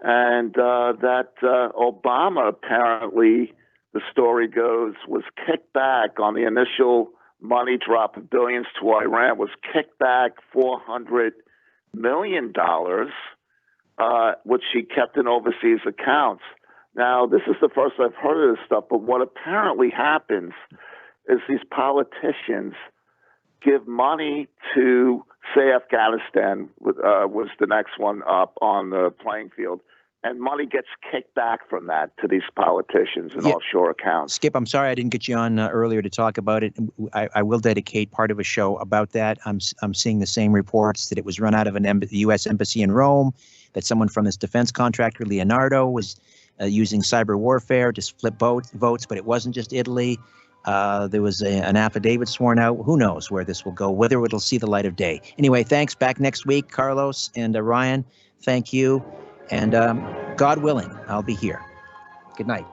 And that Obama, apparently, the story goes, was kicked back on the initial money drop of billions to Iran, was kicked back $400 million, which she kept in overseas accounts. Now, this is the first I've heard of this stuff, but what apparently happens is these politicians give money to, say, Afghanistan was the next one up on the playing field, and money gets kicked back from that to these politicians and offshore accounts. Skip, I'm sorry I didn't get you on earlier to talk about it. I will dedicate part of a show about that. I'm seeing the same reports that it was run out of the U.S. embassy in Rome, that someone from this defense contractor, Leonardo, was using cyber warfare to split votes, but it wasn't just Italy. There was an affidavit sworn out. Who knows where this will go, whether it'll see the light of day. Anyway, thanks. Back next week, Carlos and Ryan. Thank you. And God willing, I'll be here. Good night.